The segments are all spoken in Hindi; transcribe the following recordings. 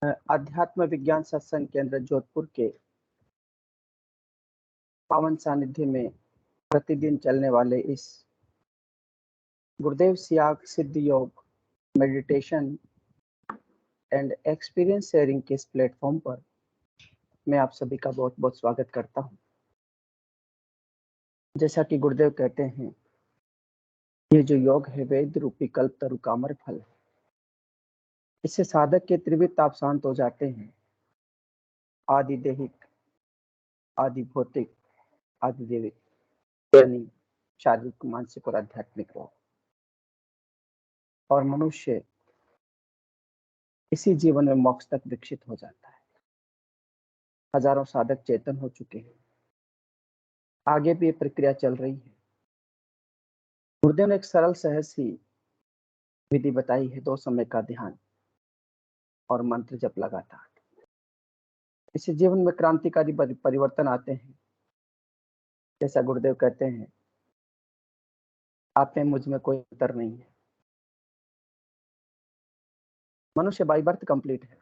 अध्यात्म विज्ञान सत्संग केंद्र जोधपुर के पावन सानिध्य में प्रतिदिन चलने वाले इस गुरुदेव सियाग सिद्ध योग मेडिटेशन एंड एक्सपीरियंस शेयरिंग के इस प्लेटफॉर्म पर मैं आप सभी का बहुत बहुत स्वागत करता हूं। जैसा कि गुरुदेव कहते हैं, ये जो योग है वेद रूपी कल्प तरु का अमर फल है। इससे साधक के त्रिविध ताप शांत हो जाते हैं। आदि देहिक, आदि भौतिक, आदि देविक यानी शारीरिक, मानसिक और आध्यात्मिक रोग, और मनुष्य इसी जीवन में मोक्ष तक विकसित हो जाता है। हजारों साधक चेतन हो चुके हैं, आगे भी ये प्रक्रिया चल रही है। गुरुदेव ने एक सरल सहज सी विधि बताई है, 2 समय का ध्यान और मंत्र जप लगातार। इससे जीवन में क्रांतिकारी परिवर्तन आते हैं। जैसा गुरुदेव कहते हैं, आप में मुझ में कोई अंतर नहीं है। मनुष्य बाई बर्थ कंप्लीट है।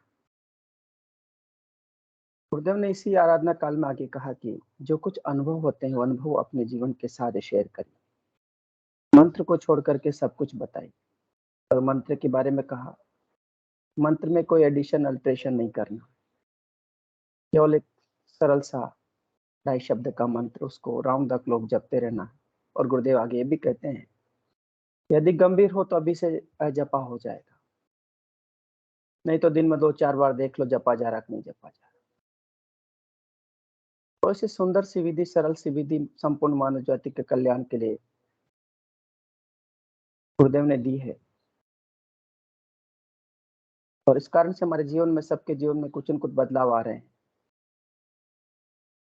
गुरुदेव ने इसी आराधना काल में आगे कहा कि जो कुछ अनुभव होते हैं वो अनुभव अपने जीवन के साथ शेयर करिए। मंत्र को छोड़ करके सब कुछ बताइए। और मंत्र के बारे में कहा, मंत्र में कोई एडिशन अल्ट्रेशन नहीं करना, केवल एक सरल सा 2.5 शब्द का मंत्र, उसको राउंड द क्लॉक जपते रहना है। और गुरुदेव आगे ये भी कहते हैं, यदि गंभीर हो तो अभी से जपा हो जाएगा, नहीं तो दिन में 2-4 बार देख लो जपा जा रहा कि नहीं जपा जा रहा। तो ऐसी सुंदर सी विधि, सरल सी विधि संपूर्ण मानव जाति के कल्याण के लिए गुरुदेव ने दी है। और इस कारण से हमारे जीवन में, सबके जीवन में कुछ न कुछ बदलाव आ रहे हैं।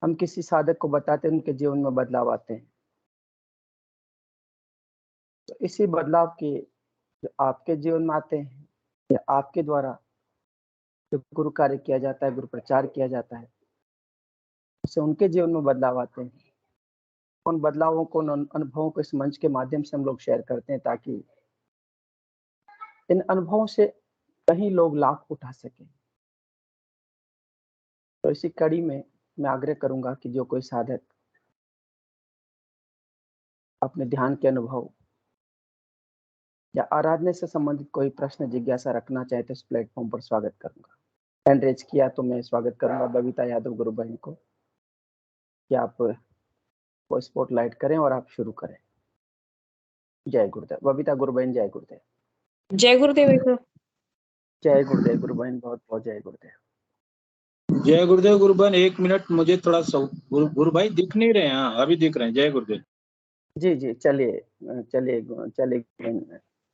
हम किसी साधक को बताते हैं, उनके जीवन में बदलाव आते हैं। तो इसी बदलाव के जो आपके जीवन में आते हैं, या आपके द्वारा जो गुरु कार्य किया जाता है, गुरु प्रचार किया जाता है, उससे उनके जीवन में बदलाव आते हैं। उन बदलावों को, उन अनुभवों को इस मंच के माध्यम से हम लोग शेयर करते हैं, ताकि इन अनुभवों से कहीं लोग लाभ उठा सकें। तो इसी कड़ी में मैं आग्रह करूंगा कि जो कोई साधक अपने ध्यान के अनुभव या आराधना से संबंधित कोई प्रश्न, जिज्ञासा रखना चाहे तो इस प्लेटफॉर्म पर स्वागत करूंगा। हैंड रेज किया तो मैं स्वागत करूंगा बबीता यादव गुरु बहन को, कि आप वो स्पॉटलाइट करें और आप शुरू करें। जय गुरुदेव। बबीता गुरु बहन, जय गुरुदेव। जय गुरुदेव। जय गुरुदेव गुरु बहन, बहुत बहुत जय गुरुदेव। जय गुरुदेव गुरु बहन। 1 मिनट, मुझे थोड़ा गुरु भाई दिख नहीं रहे हैं। हाँ, अभी दिख रहे हैं। जय गुरुदेव। जी जी, चलिए चलिए चलिए,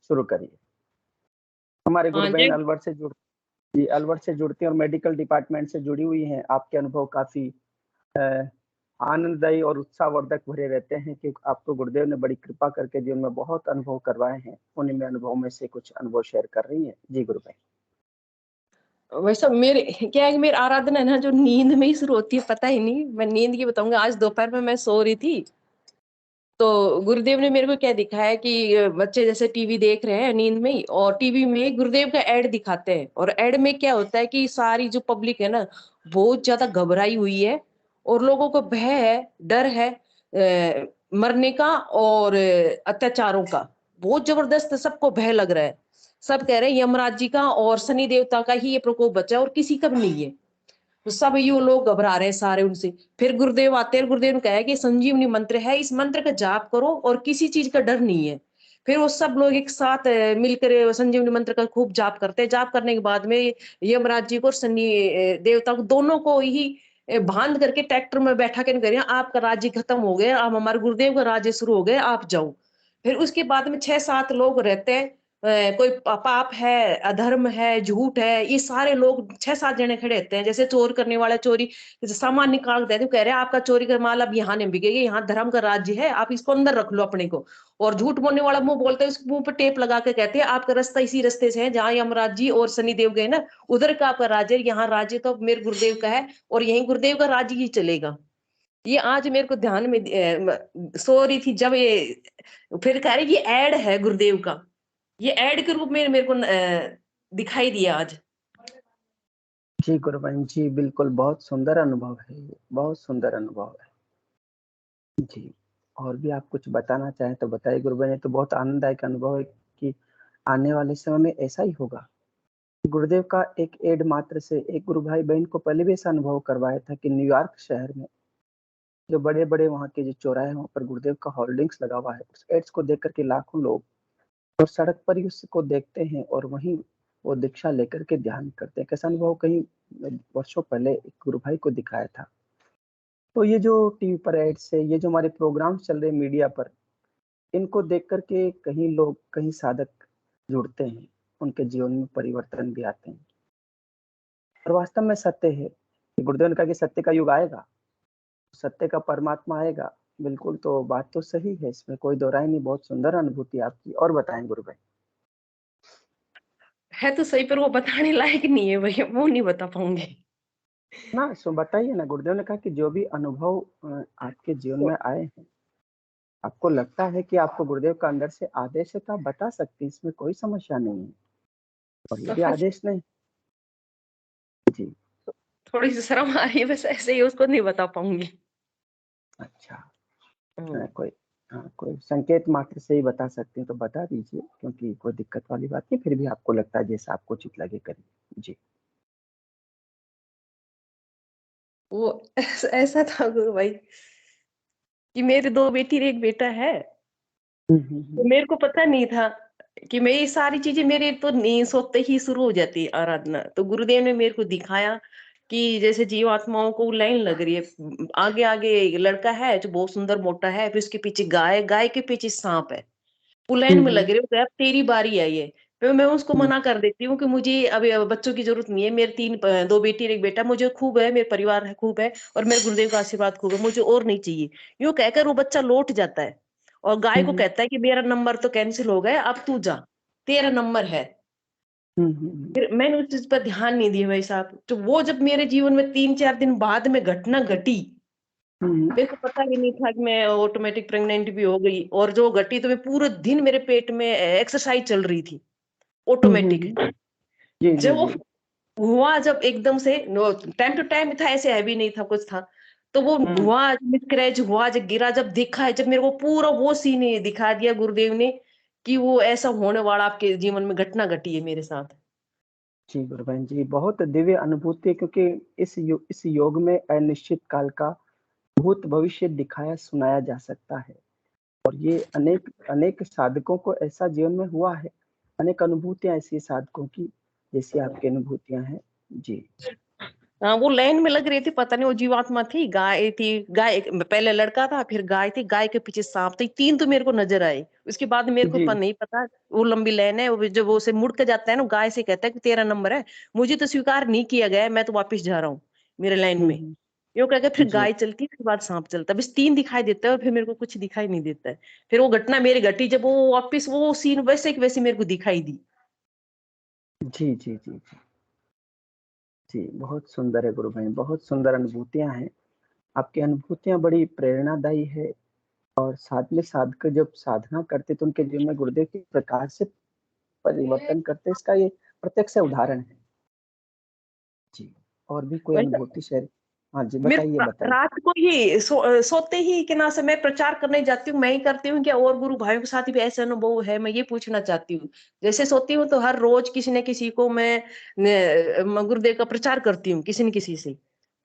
शुरू करिए। हमारे गुरु बहन अलवर से जुड़ती हैं और मेडिकल डिपार्टमेंट से जुड़ी हुई हैं। आपके अनुभव काफी आनंददायी और उत्साहवर्धक भरे रहते हैं, कि आपको गुरुदेव ने बड़ी कृपा करके जीवन में बहुत अनुभव करवाए हैं। उन्हीं में अनुभव में से कुछ अनुभव शेयर कर रही है। जी गुरु भाई। वैसा मेरे क्या है कि मेरी आराधना है ना, जो नींद में ही शुरू होती है, पता ही नहीं। मैं नींद की बताऊंगा। आज दोपहर में मैं सो रही थी, तो गुरुदेव ने मेरे को क्या दिखाया कि बच्चे जैसे टीवी देख रहे हैं नींद में ही, और टीवी में गुरुदेव का एड दिखाते हैं। और एड में क्या होता है कि सारी जो पब्लिक है ना, बहुत ज्यादा घबराई हुई है, और लोगों को भय है, डर है मरने का और अत्याचारों का। बहुत जबरदस्त सबको भय लग रहा है। सब कह रहे हैं यमराज जी का और शनि देवता का ही ये प्रकोप बचा है, और किसी का भी नहीं है। तो सब ये लोग घबरा रहे हैं सारे उनसे। फिर गुरुदेव आते हैं, गुरुदेव ने कहा है कि संजीवनी मंत्र है, इस मंत्र का जाप करो और किसी चीज का डर नहीं है। फिर वो सब लोग एक साथ मिलकर संजीवनी मंत्र का खूब जाप करते हैं। जाप करने के बाद में यमराज जी को और शनि देवता को, दोनों को ही बांध करके ट्रैक्टर में बैठा कर करिए, आपका राज्य खत्म हो गया, अब हमारे गुरुदेव का राज्य शुरू हो गया, आप जाओ। फिर उसके बाद में 6-7 लोग रहते हैं। कोई पाप है, अधर्म है, झूठ है, ये सारे लोग 6-7 जने खड़े रहते हैं। जैसे चोर करने वाला चोरी सामान निकाल देते, कह रहे हैं आपका चोरी का माल अब यहाँ नहीं बिकेगा, यहाँ धर्म का राज्य है, आप इसको अंदर रख लो अपने को। और झूठ बोलने वाला मुंह बोलता है, उसके मुंह पर टेप लगा के कहते हैं आपका रास्ता इसी रास्ते से है जहाँ यमराज जी और शनिदेव गए ना, उधर का आपका राज्य है, यहाँ राज्य तो मेरे गुरुदेव का है और यही गुरुदेव का राज्य ही चलेगा। ये आज मेरे को ध्यान में सो रही थी जब ये फिर कह रहे ये ऐड है गुरुदेव का, ये ऐड के रूप में मेरे को दिखाई दिया आज। जी गुरु बहन जी, बिल्कुल बहुत सुंदर अनुभव है ये, बहुत सुंदर अनुभव है। जी, और भी आप कुछ बताना चाहें तो बताइए गुरु बहन, ये तो बहुत आनंददायक अनुभव है कि आने वाले समय में ऐसा ही होगा। गुरुदेव का एक एड मात्र से एक गुरु भाई बहन को पहले भी ऐसा अनुभव करवाया था कि न्यूयॉर्क शहर में जो बड़े-बड़े वहाँ के जो चौराहे हैं, वहाँ पर गुरुदेव का होर्डिंग्स लगा हुआ है। उस एड्स को देख कर के लाखों लोग और सड़क पर ही उसको देखते हैं और वहीं वो दीक्षा लेकर के ध्यान करते हैं। कैसा अनुभव कहीं वर्षों पहले एक गुरु भाई को दिखाया था। तो ये जो टीवी पर एड्स है, ये जो हमारे प्रोग्राम्स चल रहे हैं मीडिया पर, इनको देख कर के कहीं लोग, कहीं साधक जुड़ते हैं, उनके जीवन में परिवर्तन भी आते हैं। और वास्तव में सत्य है कि गुरुदेव ने कहा कि सत्य का युग आएगा, सत्य का परमात्मा आएगा। बिल्कुल, तो बात तो सही है, इसमें कोई दो राय नहीं। बहुत सुंदर अनुभूति आपकी, और बताएँ गुरु भाई? है तो सही, पर वो बताने लायक नहीं है भैया, वो नहीं बता पाऊँगी। ना सो बताइए ना, गुरुदेव ने कहा कि जो भी अनुभव आपके जीवन में आए हैं, आपको लगता है कि आपको गुरुदेव का अंदर से आदेश है तो आप बता सकती हैं, इसमें कोई समस्या नहीं है। और यदि समझ आदेश नहीं, जी, थोड़ी-सी शर्म आ रही है, बस ऐसे ही उसको नहीं बता पाऊँगी। अच्छा। हुँ। कोई कोई संकेत मात्र से ही बता सकती हैं तो बता दीजिए, क्योंकि कोई दिक्कत वाली बात नहीं, फिर भी आपको लगता है जैसा आपको उचित लगे करिए। जी। वो ऐसा था गुरु भाई कि मेरे 2 बेटी और 1 बेटा है। हुँ, हुँ, तो हुँ। मेरे को पता नहीं था कि मैं ये सारी चीज़ें मेरे तो नींद सोते ही शुरू हो जाती है आराधना। तो गुरुदेव ने मेरे को दिखाया कि जैसे जीवात्माओं को लाइन लग रही है। आगे-आगे एक लड़का है जो बहुत सुंदर मोटा है, फिर उसके पीछे गाय, गाय के पीछे साँप है। वो हुँ, लाइन में हुँ, लग रहे हो, तो अब तेरी बारी है ये। फिर मैं उसको हुँ, मना कर देती हूँ कि मुझे अभी बच्चों की ज़रूरत नहीं है। मेरे 2 बेटी और 1 बेटा मुझे खूब है, मेरे परिवार है खूब है और मेरे गुरुदेव का आशीर्वाद खूब है, मुझे और नहीं चाहिए। यूँ कहकर वो बच्चा लौट जाता है और गाय हुँ, को हुँ, कहता है कि मेरा नंबर तो कैंसल हो गया, अब तू जा, तेरा नंबर है। हुँ, हुँ, हुँ, फिर मैंने उस चीज़ पर ध्यान नहीं दिया भाई साहब। तो वो जब मेरे जीवन में 3-4 दिन बाद में घटना घटी, हुँ, मेरे को पता भी नहीं था कि मैं ऑटोमेटिक प्रेग्नेंट भी हो गई और जो घटी तो मैं पूरे दिन मेरे पेट में एक्सरसाइज़ चल रही थी, हुँ, हुँ, ऑटोमेटिक। हुँ। जी, जब जी, वो जी। हुआ जब एकदम से नो टाइम टू टाइम था, ऐसे हैवी नहीं था, कुछ था। तो वो हुँ, हुआ, मिसकैरेज हुआ, जब गिरा, जब देखा है, जब मेरे को पूरा वो सीन ही दिखा दिया गुरुदेव ने कि वो ऐसा होने वाला आपके जीवन में घटना घटी है मेरे साथ। जी, गुरु बहन जी, बहुत दिव्य अनुभूति है, क्योंकि इस योग में अनिश्चित काल का भूत भविष्य दिखाया सुनाया जा सकता है। और ये अनेक अनेक साधकों को ऐसा जीवन में हुआ है, अनेक अनुभूतियाँ ऐसी साधकों की, जैसी आपकी अनुभूतियाँ हैं। जी। हाँ, वो लाइन में लग रही थी, पता नहीं वो जीवात्मा थी, गाय थी, गाय पहले लड़का था, फिर गाय थी, गाय के पीछे साँप था। 3 तो मेरे को नज़र आए। उसके बाद मेरे को जी। नहीं पता, वो लंबी लाइन है, वो जब वो उसे मुड़ के जाता है ना, गाय से कहता है कि तेरा नंबर है। मुझे तो स्वीकार नहीं किया गया है, मैं तो वापस जा रहा हूँ, मेरे लाइन हुँ, में। हुँ। यूँ कहकर फिर जी, गाय चलती है, उसके बाद साँप चलता है। बस 3 दिखाई देता है और फिर मेरे को कुछ दिखाई नहीं देता है। फिर वो घटना मेरी घटी, जब वो वापस वो सीन वैसे के वैसे मेरे को दिखाई दी। जी, जी, जी, जी। जी, बहुत सुंदर है गुरु भाई, बहुत सुंदर अनुभूतियाँ हैं। आपकी अनुभूतियाँ बड़ी प्रेरणादायी है, और साथ में साधक जब साधना करते तो उनके जीवन में गुरुदेव किस प्रकार से परिवर्तन करते, इसका ये प्रत्यक्ष उदाहरण है। जी, और भी कोई अनुभूति शेयर? हाँ जी, मेरे बताइए, बताइए। रात को ही सोते ही कि ना से मैं प्रचार करने जाती हूँ, मैं ही करती हूँ क्या और गुरु भाइयों के साथ भी ऐसे अनुभव है? मैं ये पूछना चाहती हूँ। जैसे सोती हूँ तो हर रोज किसी न किसी को मैं गुरुदेव का प्रचार करती हूँ, किसी न किसी से।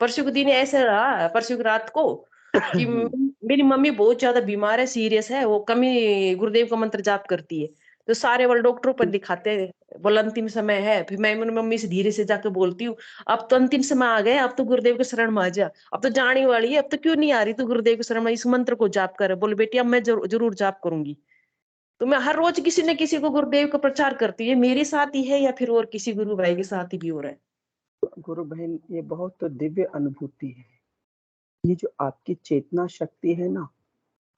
परसों के दिन ऐसा रहा, परसों की रात को कि मेरी मम्मी बहुत ज़्यादा बीमार है, सीरियस है, वो कम ही गुरुदेव का मंत्र जाप करती है। तो सारे वाले डॉक्टरों पर दिखाते हैं, बोला अंतिम समय है। फिर मैं मेरी मम्मी से धीरे से जाके बोलती हूँ, अब तो अंतिम समय आ गया, अब तो गुरुदेव के शरण में आ जा, अब तो जाने वाली है, अब तो क्यों नहीं आ रही तू गुरुदेव के शरण में, इस मंत्र को जाप कर। बोले बेटी अब मैं जरूर जाप करूंगी। तो मैं हर रोज किसी न किसी को गुरुदेव का प्रचार करती हूँ। ये मेरे साथ ही है या फिर और किसी गुरु भाई के साथ ही भी हो रहा है? गुरु बहन, ये बहुत दिव्य अनुभूति है। ये जो आपकी चेतना शक्ति है ना,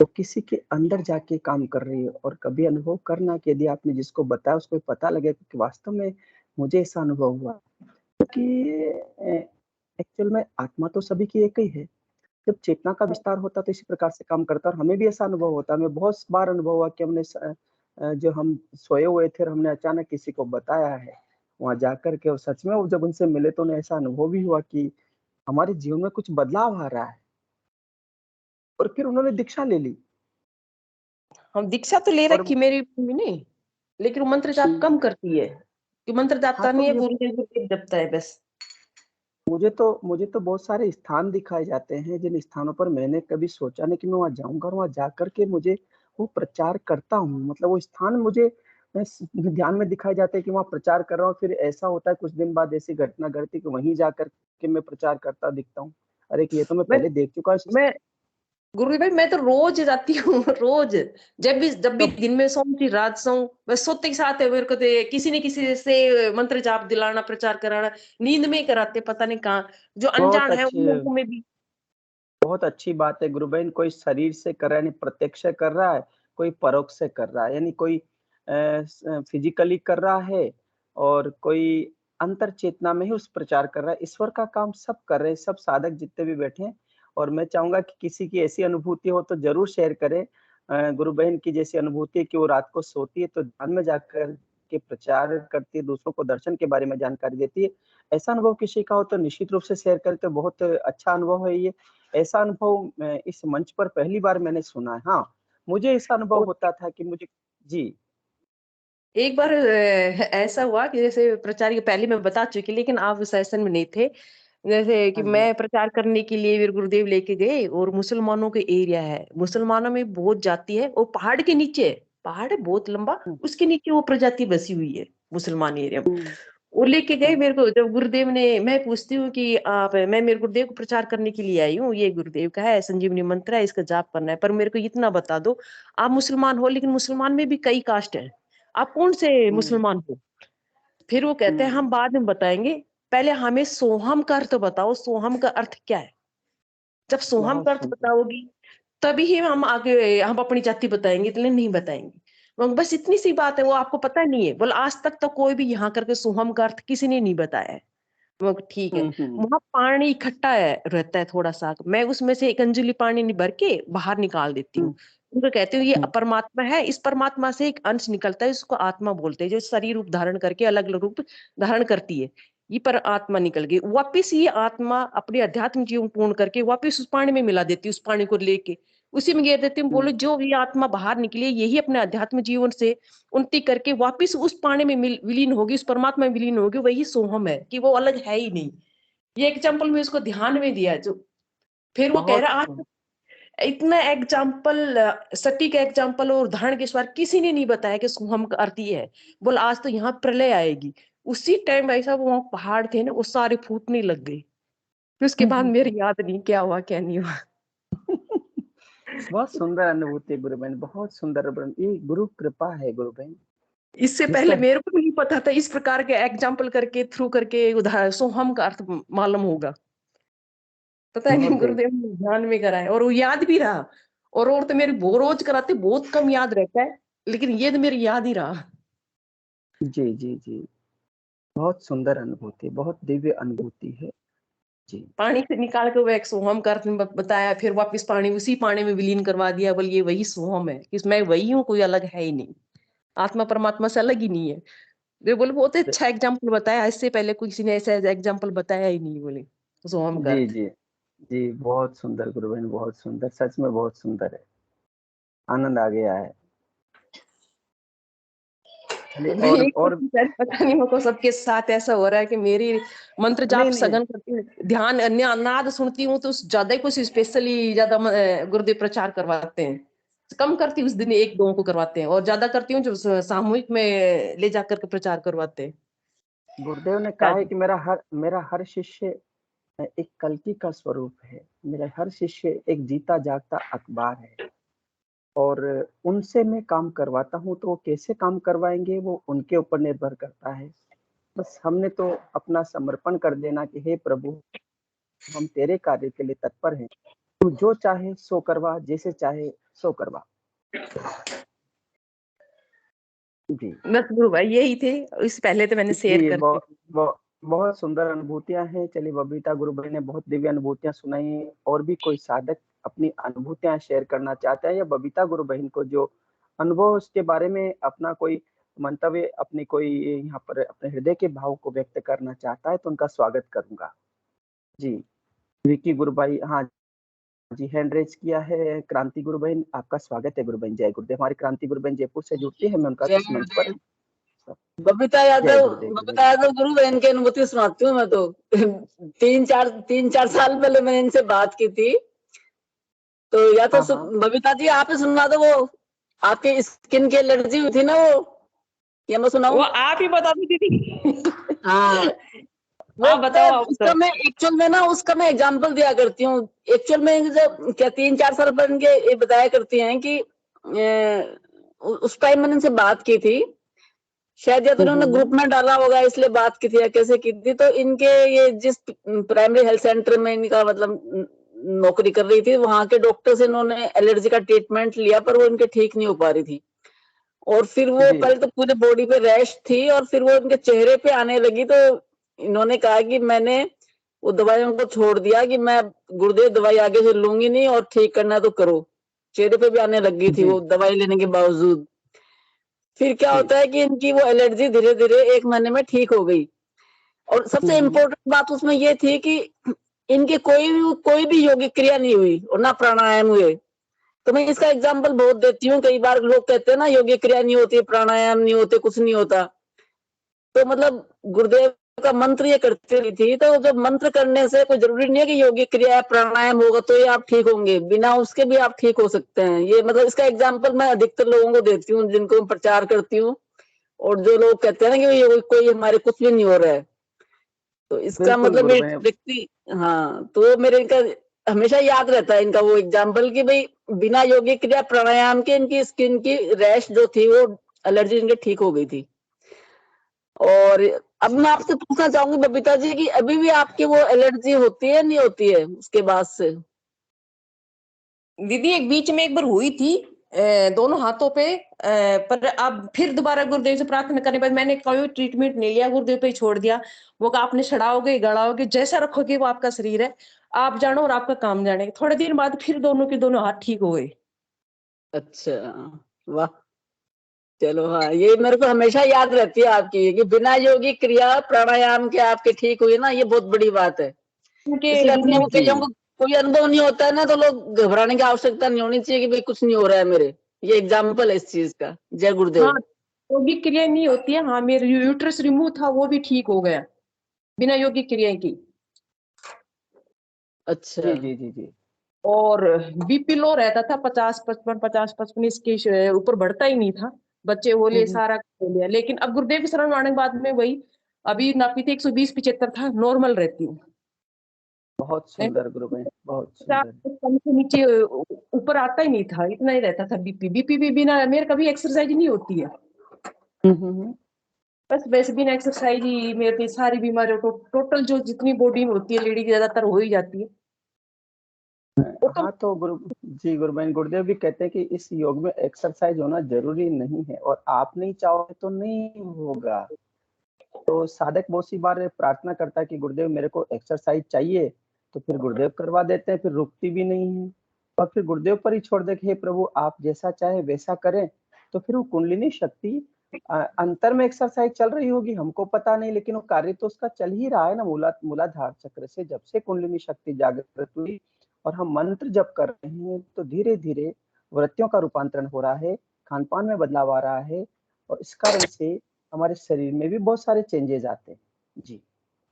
वो किसी के अंदर जाके काम कर रही है, और कभी अनुभव करना कि यदि आपने जिसको बताया उसको पता लगे कि वास्तव में मुझे ऐसा अनुभव हुआ। क्योंकि एक्चुअल में आत्मा तो सभी की एक ही है। जब चेतना का विस्तार होता है तो इसी प्रकार से काम करता है, और हमें भी ऐसा अनुभव होता है। हमें बहुत बार अनुभव हुआ कि जो हम सोए हुए थे और हमने अचानक किसी को बताया है, वहाँ जाकर के, और सच में वो जब उनसे मिले तो उन्हें ऐसा अनुभव भी हुआ कि हमारे जीवन में कुछ बदलाव आ रहा है, और फिर उन्होंने दीक्षा ले ली। हम दीक्षा तो ले और रखी मेरी मम्मी ने, लेकिन वो मंत्र जाप कम करती है कि मंत्र हाँ, जापता तो नहीं है, ये गुरुदेव जपता है बस। मुझे तो बहुत सारे स्थान दिखाए जाते हैं जिन स्थानों पर मैंने कभी सोचा नहीं कि मैं वहाँ जाऊँगा, और वहाँ जाकर के मुझे वो प्रचार करता हूँ। मतलब वो स्थान मुझे ध्यान में दिखाए जाते हैं कि वहाँ प्रचार कर रहा हूँ, फिर ऐसा होता है कुछ दिन बाद ऐसी घटना घटती कि वहीं जाकर के मैं प्रचार करता दिखता हूँ। अरे कि ये तो मैं मैं पहले देख चुका हूँ। मैं गुरु भाई मैं तो रोज जाती हूँ रोज। जब भी तब दिन में सोऊं कि रात सोऊं, बस सोते के साथ है मेरे को तो किसी न किसी से मंत्र जाप दिलाना, प्रचार कराना, नींद में ही कराते, पता नहीं कहाँ जो बहुत अनजान है अच्छी उन लोगों में भी। बहुत अच्छी बात है गुरु बहन, कोई शरीर से कर रहा है यानी प्रत्यक्ष कर रहा है, कोई परोक्ष से कर रहा है यानी कोई फिजिकली कर रहा है, और कोई अंतर चेतना में ही उस प्रचार कर रहा है। ईश्वर का काम सब कर रहे हैं, सब साधक जितने भी बैठे हैं। और मैं चाहूंगा कि किसी की ऐसी अनुभूति हो तो जरूर शेयर करें। गुरु बहन की जैसी अनुभूति है कि वो रात को सोती है तो ध्यान में जाकर के प्रचार करती है, दूसरों को दर्शन के बारे में जानकारी देती है। ऐसा अनुभव किसी का हो तो निश्चित रूप से शेयर करके, बहुत अच्छा अनुभव है ये। ऐसा अनुभव इस मंच पर पहली बार मैंने सुना है। हाँ, मुझे ऐसा अनुभव और होता था कि मुझे जी, एक बार ऐसा हुआ कि जैसे प्रचार के पहले मैं बता चुकी, लेकिन आप उस सेशन में नहीं थे। जैसे कि हाँ जी। मैं प्रचार करने के लिए वीर गुरुदेव लेके गए, और मुसलमानों के एरिया है, मुसलमानों में बहुत जाति है, और पहाड़ के नीचे है, पहाड़ है बहुत लंबा, हुँ, उसके नीचे वो प्रजाति बसी हुई है मुसलमान एरिया में। हुँ, वो लेके गए हुँ, मेरे को, जब गुरुदेव ने, मैं पूछती हूँ कि आप, मैं मेरे गुरुदेव को प्रचार करने के लिए आई हूँ, ये गुरुदेव का है, संजीवनी मंत्र है, इसका जाप करना है, पर मेरे को इतना बता दो, आप मुसलमान हो, लेकिन मुसलमान में भी कई कास्ट है, आप कौन से हुँ, मुसलमान हो? फिर वो कहते हैं हुँ, हम बाद में बताएंगे, पहले हमें सोहम का अर्थ बताओ, सोहम का अर्थ क्या है? जब सोहम बहुत का अर्थ सुंदर। बताओगी तभी ही हम अपनी जाति बताएंगे, इसलिए नहीं बताएंगे। बस इतनी सी बात है, वो आपको पता नहीं है। बोला आज तक तो कोई भी यहाँ करके सोहम का अर्थ किसी ने नहीं बताया है। वो ठीक है। हुँ, हुँ, वहां पानी इकट्ठा है, रहता है थोड़ा सा, मैं उसमें से एक अंजलि पानी भर के बाहर निकाल देती हूँ। हुँ, उनको कहती हूँ ये हुँ, परमात्मा है, इस परमात्मा से एक अंश निकलता है, इसको आत्मा बोलते हैं, जो शरीर रूप धारण करके अलग अलग रूप धारण करती है। ये पर आत्मा निकल गई, वापिस ये आत्मा अपने अध्यात्म जीवन पूर्ण करके वापिस उस पानी में मिला देती है, उस पानी को लेके उसी में घेर देती हूँ। हुँ, बोलो जो भी आत्मा बाहर निकली है, यही अपने अध्यात्म जीवन से उन्नति करके वापिस उस पानी में विलीन होगी, उस परमात्मा में विलीन होगी, वही सोहम है, कि वो अलग है ही नहीं। ये एग्जाम्पल में उसको ध्यान में दिया। जो फिर वो कह बहुत रहा आज इतना एग्जाम्पल, सटीक एग्जाम्पल और उदाहरण के सवार किसी ने नहीं बताया कि सोहम का अर्थ ये है। बोल आज तो यहाँ प्रलय आएगी, उसी टाइम ऐसा वो वहाँ पहाड़ थे ना, वो सारे फूटने लग गए। फिर उसके बाद मेरे याद नहीं क्या हुआ क्या नहीं हुआ। बहुत सुंदर अनुभूति है गुरु बहन, बहुत सुंदर ये गुरु कृपा है गुरु बहन, इससे पहले जिसका मेरे को भी नहीं पता था, इस प्रकार के एग्जाम्पल करके थ्रू करके उदाहरण सोहम का अर्थ मालूम होगा। पता है बहुत नहीं, देर। गुरुदेव ने ध्यान में कराया और वो याद भी रहा। और तो मेरे वो रोज कराते, बहुत कम याद रहता है, लेकिन ये तो मेरे याद ही रहा। जी, जी, जी। बहुत सुंदर अनुभूति, बहुत दिव्य अनुभूति है। जी। पानी से निकाल के वो एक सोहम का अर्थ बताया, फिर वापस पानी उसी पानी में विलीन करवा दिया। बोल ये वही सोहम है, कि मैं वही हूँ, कोई अलग है ही नहीं, आत्मा परमात्मा से अलग ही नहीं है। वे बोले बहुत अच्छा एग्जाम्पल बताया, इससे पहले किसी ने ऐसा एग्जाम्पल बताया ही नहीं। बोले सोहम का जी, अर्थ। जी। जी, बहुत सुंदर गुरु बहन, बहुत सुंदर, सच में बहुत सुंदर है। आनंद आ गया है। चलिए एक तो शायद पता नहीं, मेरे को सबके साथ ऐसा हो रहा है कि मेरी मंत्र नहीं, जाप नहीं, सघन करती हूँ, ध्यान अन्य नाद सुनती हूँ, तो ज्यादा ही कुछ स्पेशली ज्यादा गुरुदेव प्रचार करवाते हैं। कम करती हूँ, उस दिन एक दो को करवाते हैं, और ज्यादा करती हूँ जो सामूहिक में ले जाकर के प्रचार करवाते हैं। गुरुदेव ने कहा है शायद कि मेरा हर शिष्य एक कल्कि का स्वरूप है। मेरा हर शिष्य एक जीता जागता अखबार है, और उनसे मैं काम करवाता हूँ, तो वो कैसे काम करवाएँगे वो उनके ऊपर निर्भर करता है। बस हमने तो अपना समर्पण कर देना कि हे प्रभु, हम तेरे कार्य के लिए तत्पर हैं। तू जो चाहे सो करवा, जैसे चाहे सो करवा। जी। बस गुरु भाई यही थे, इस पहले तो मैंने शेयर जी, कर दी। बहुत सुंदर अनुभूतियाँ हैं। चलिए बबीता गुरु भाई ने बहुत दिव्य अनुभूतियाँ सुनाई, और भी कोई साधक अपनी अनुभूतियाँ शेयर करना चाहता है, या बबीता गुरु बहन को जो अनुभव उसके बारे में अपना कोई मंतव्य अपनी कोई यहाँ पर अपने हृदय के भाव को व्यक्त करना चाहता है तो उनका स्वागत करूंगा। जी, विकी गुरु भाई, हाँ जी, हैंड रेज किया है क्रांति गुरु बहन, आपका स्वागत है गुरु बहन। जय गुरुदेव। हमारी क्रांति गुरु बहन जयपुर से जुड़ती है, मैं उनका जय इस मंच पर गुरुदेव। जय बबीता गुरुदेव गुरु बहन। यादव गुरु बहन की अनुभूति सुनाती हूँ मैं तो। 3-4 साल पहले मैंने इनसे बात की थी, तो या तो हाँ, हाँ। बबीता जी आप ही सुनवा दो। वो आपके स्किन की एलर्जी हुई थी ना, वो या मैं वो सुनाऊं? आप ही बता दो दीदी। हाँ, वो आप बताओ, आप उसका बताओ। मैं एक्चुअल में ना उसका मैं एग्जांपल दिया करती हूँ। एक्चुअल में जब क्या 3-4 साल पहले इनके ये बताया करती हैं कि उस टाइम मैंने इनसे बात की थी, शायद या तो इन्होंने ग्रुप में डाला होगा इसलिए बात की थी या कैसे की थी। तो इनके ये जिस प्राइमरी हेल्थ सेंटर में इनका मतलब नौकरी कर रही थी, वहां के डॉक्टर से इन्होंने एलर्जी का ट्रीटमेंट लिया, पर वो इनके ठीक नहीं हो पा रही थी। और फिर वो जी। पहले तो पूरे बॉडी पे रैश थी और फिर वो इनके चेहरे पे आने लगी। तो इन्होंने कहा कि मैंने वो दवाइयों को छोड़ दिया कि मैं गुरुदेव दवाई आगे से लूंगी नहीं, और ठीक करना तो करो। चेहरे पे भी आने लगी थी जी, वो दवाई लेने के बावजूद। फिर क्या जी। होता है कि इनकी वो एलर्जी धीरे धीरे 1 महीने में ठीक हो गई। और सबसे इम्पोर्टेंट बात उसमें ये थी कि इनकी कोई भी योगिक क्रिया नहीं हुई और ना प्राणायाम हुए। तो मैं इसका एग्जाम्पल बहुत देती हूँ। कई बार लोग कहते हैं ना योगिक क्रिया नहीं होती, प्राणायाम नहीं होते, कुछ नहीं होता। तो मतलब गुरुदेव का मंत्र ये करती रही थी। तो जब मंत्र करने से कोई जरूरी नहीं है कि योगिक क्रिया प्राणायाम होगा तो ये आप ठीक होंगे, बिना उसके भी आप ठीक हो सकते हैं। ये मतलब इसका एग्जाम्पल मैं अधिकतर लोगों को देती हूँ जिनको मैं प्रचार करती हूँ। और जो लोग कहते हैं ना कि ये कोई हमारे कुछ भी नहीं हो रहा है, तो इसका बिल्कुल मतलब गुरु ये बहन। व्यक्ति, हाँ, तो मेरे इनका हमेशा याद रहता है इनका वो एग्जाम्पल कि भाई बिना योगिक क्रिया प्राणायाम के इनकी स्किन की रैश जो थी वो एलर्जी इनके ठीक हो गई थी। और अब मैं आपसे पूछना चाहूंगी बबीता जी कि अभी भी आपकी वो एलर्जी होती है नहीं होती है उसके बाद से? दीदी एक बीच में एक बार हुई थी, दोनों हाथों पे, पर अब फिर दोबारा गुरुदेव से प्रार्थना करने के बाद मैंने कोई ट्रीटमेंट नहीं लिया, गुरुदेव पे ही छोड़ दिया। वो कहा आपने छड़ाओगे गड़ाओगे जैसा रखोगे वो आपका शरीर है, आप जानो और आपका काम जाने। थोड़े दिन बाद फिर दोनों के दोनों हाथ ठीक हो गए। अच्छा, वाह, चलो। हाँ, ये मेरे को हमेशा याद रहती है आपकी कि बिना योगिक क्रिया प्राणायाम के आपके ठीक हुई ना, ये बहुत बड़ी बात है। क्योंकि इसलिए अपने को जी। कईयों को कोई अनुभव नहीं होता है ना, तो लोग घबराने की आवश्यकता नहीं होनी चाहिए कि भाई कुछ नहीं हो रहा है मेरे। ये एग्जाम्पल है इस चीज का। जय हाँ, गुरुदेव। योगिक क्रिया नहीं होती है। हाँ, मेरे यूट्रस रिमूव था वो भी ठीक हो गया बिना योगिक क्रिया की। अच्छा। जी, जी, जी, जी। और बीपी लो रहता था 50-55 इसके ऊपर बढ़ता ही नहीं था। बच्चे हो लिए सारा हो लिया, लेकिन अब गुरुदेव की शरण आने के बाद में वही अभी नापी थी 120-75 था, नॉर्मल रहती हूँ। बहुत सुंदर गुरु बहन, बहुत 50 सुंदर। कम से नीचे ऊपर आता ही नहीं था, इतना ही रहता था बीपी। बीपी भी बिना मेरे कभी एक्सरसाइज नहीं होती है, बस वैसे बिना एक्सरसाइज ही मेरी सारी बीमारियों को टोटल जो जितनी बॉडी में होती है लेडीज ज्यादातर हो ही जाती है वो तो। हाँ, तो गुरु बहन गुरुदेव भी कहते हैं कि इस योग में एक्सरसाइज होना जरूरी नहीं है और आप नहीं चाहोगे तो नहीं होगा। तो साधक बहुत सी बार प्रार्थना करता है कि गुरुदेव मेरे को एक्सरसाइज चाहिए, तो फिर गुरुदेव करवा देते हैं, फिर रुकती भी नहीं है और फिर गुरुदेव पर ही छोड़ दे कि हे प्रभु आप जैसा चाहे वैसा करें। तो फिर वो कुंडलिनी शक्ति अंतर में एक्सरसाइज चल रही होगी, हमको पता नहीं, लेकिन वो कार्य तो उसका चल ही रहा है ना। मूलाधार चक्र से जब से कुंडलिनी शक्ति जागृत हुई और हम मंत्र जप कर रहे हैं तो धीरे धीरे वृत्तियों का रूपांतरण हो रहा है, खान पान में बदलाव आ रहा है और इस कारण से हमारे शरीर में भी बहुत सारे चेंजेस आते हैं। जी।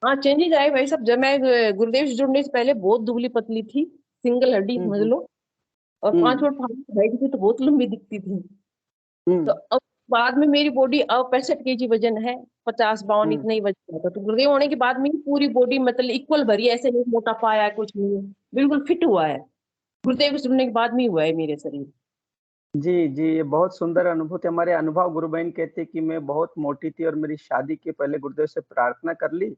हाँ, चेंजेस आए भाई सब। जब मैं गुरुदेव से जुड़ने से पहले बहुत दुबली पतली थी, सिंगल हड्डी समझ लो, और 5 फुट 5 हाइट थी, तो बहुत लंबी दिखती थी। तो अब बाद में मेरी बॉडी अब 65 kg वजन है, 50-52 इतना ही वजन था। तो गुरुदेव होने के बाद में पूरी बॉडी मतलब इक्वल भरी है, ऐसे नहीं मोटापा आया कुछ नहीं है, बिल्कुल फिट हुआ है। गुरुदेव से जुड़ने के बाद में ही हुआ है मेरे शरीर। जी, जी, ये बहुत सुंदर अनुभूति। हमारे अनुभव गुरु बहन कहते कि मैं बहुत मोटी थी और मेरी शादी के पहले गुरुदेव से प्रार्थना कर ली,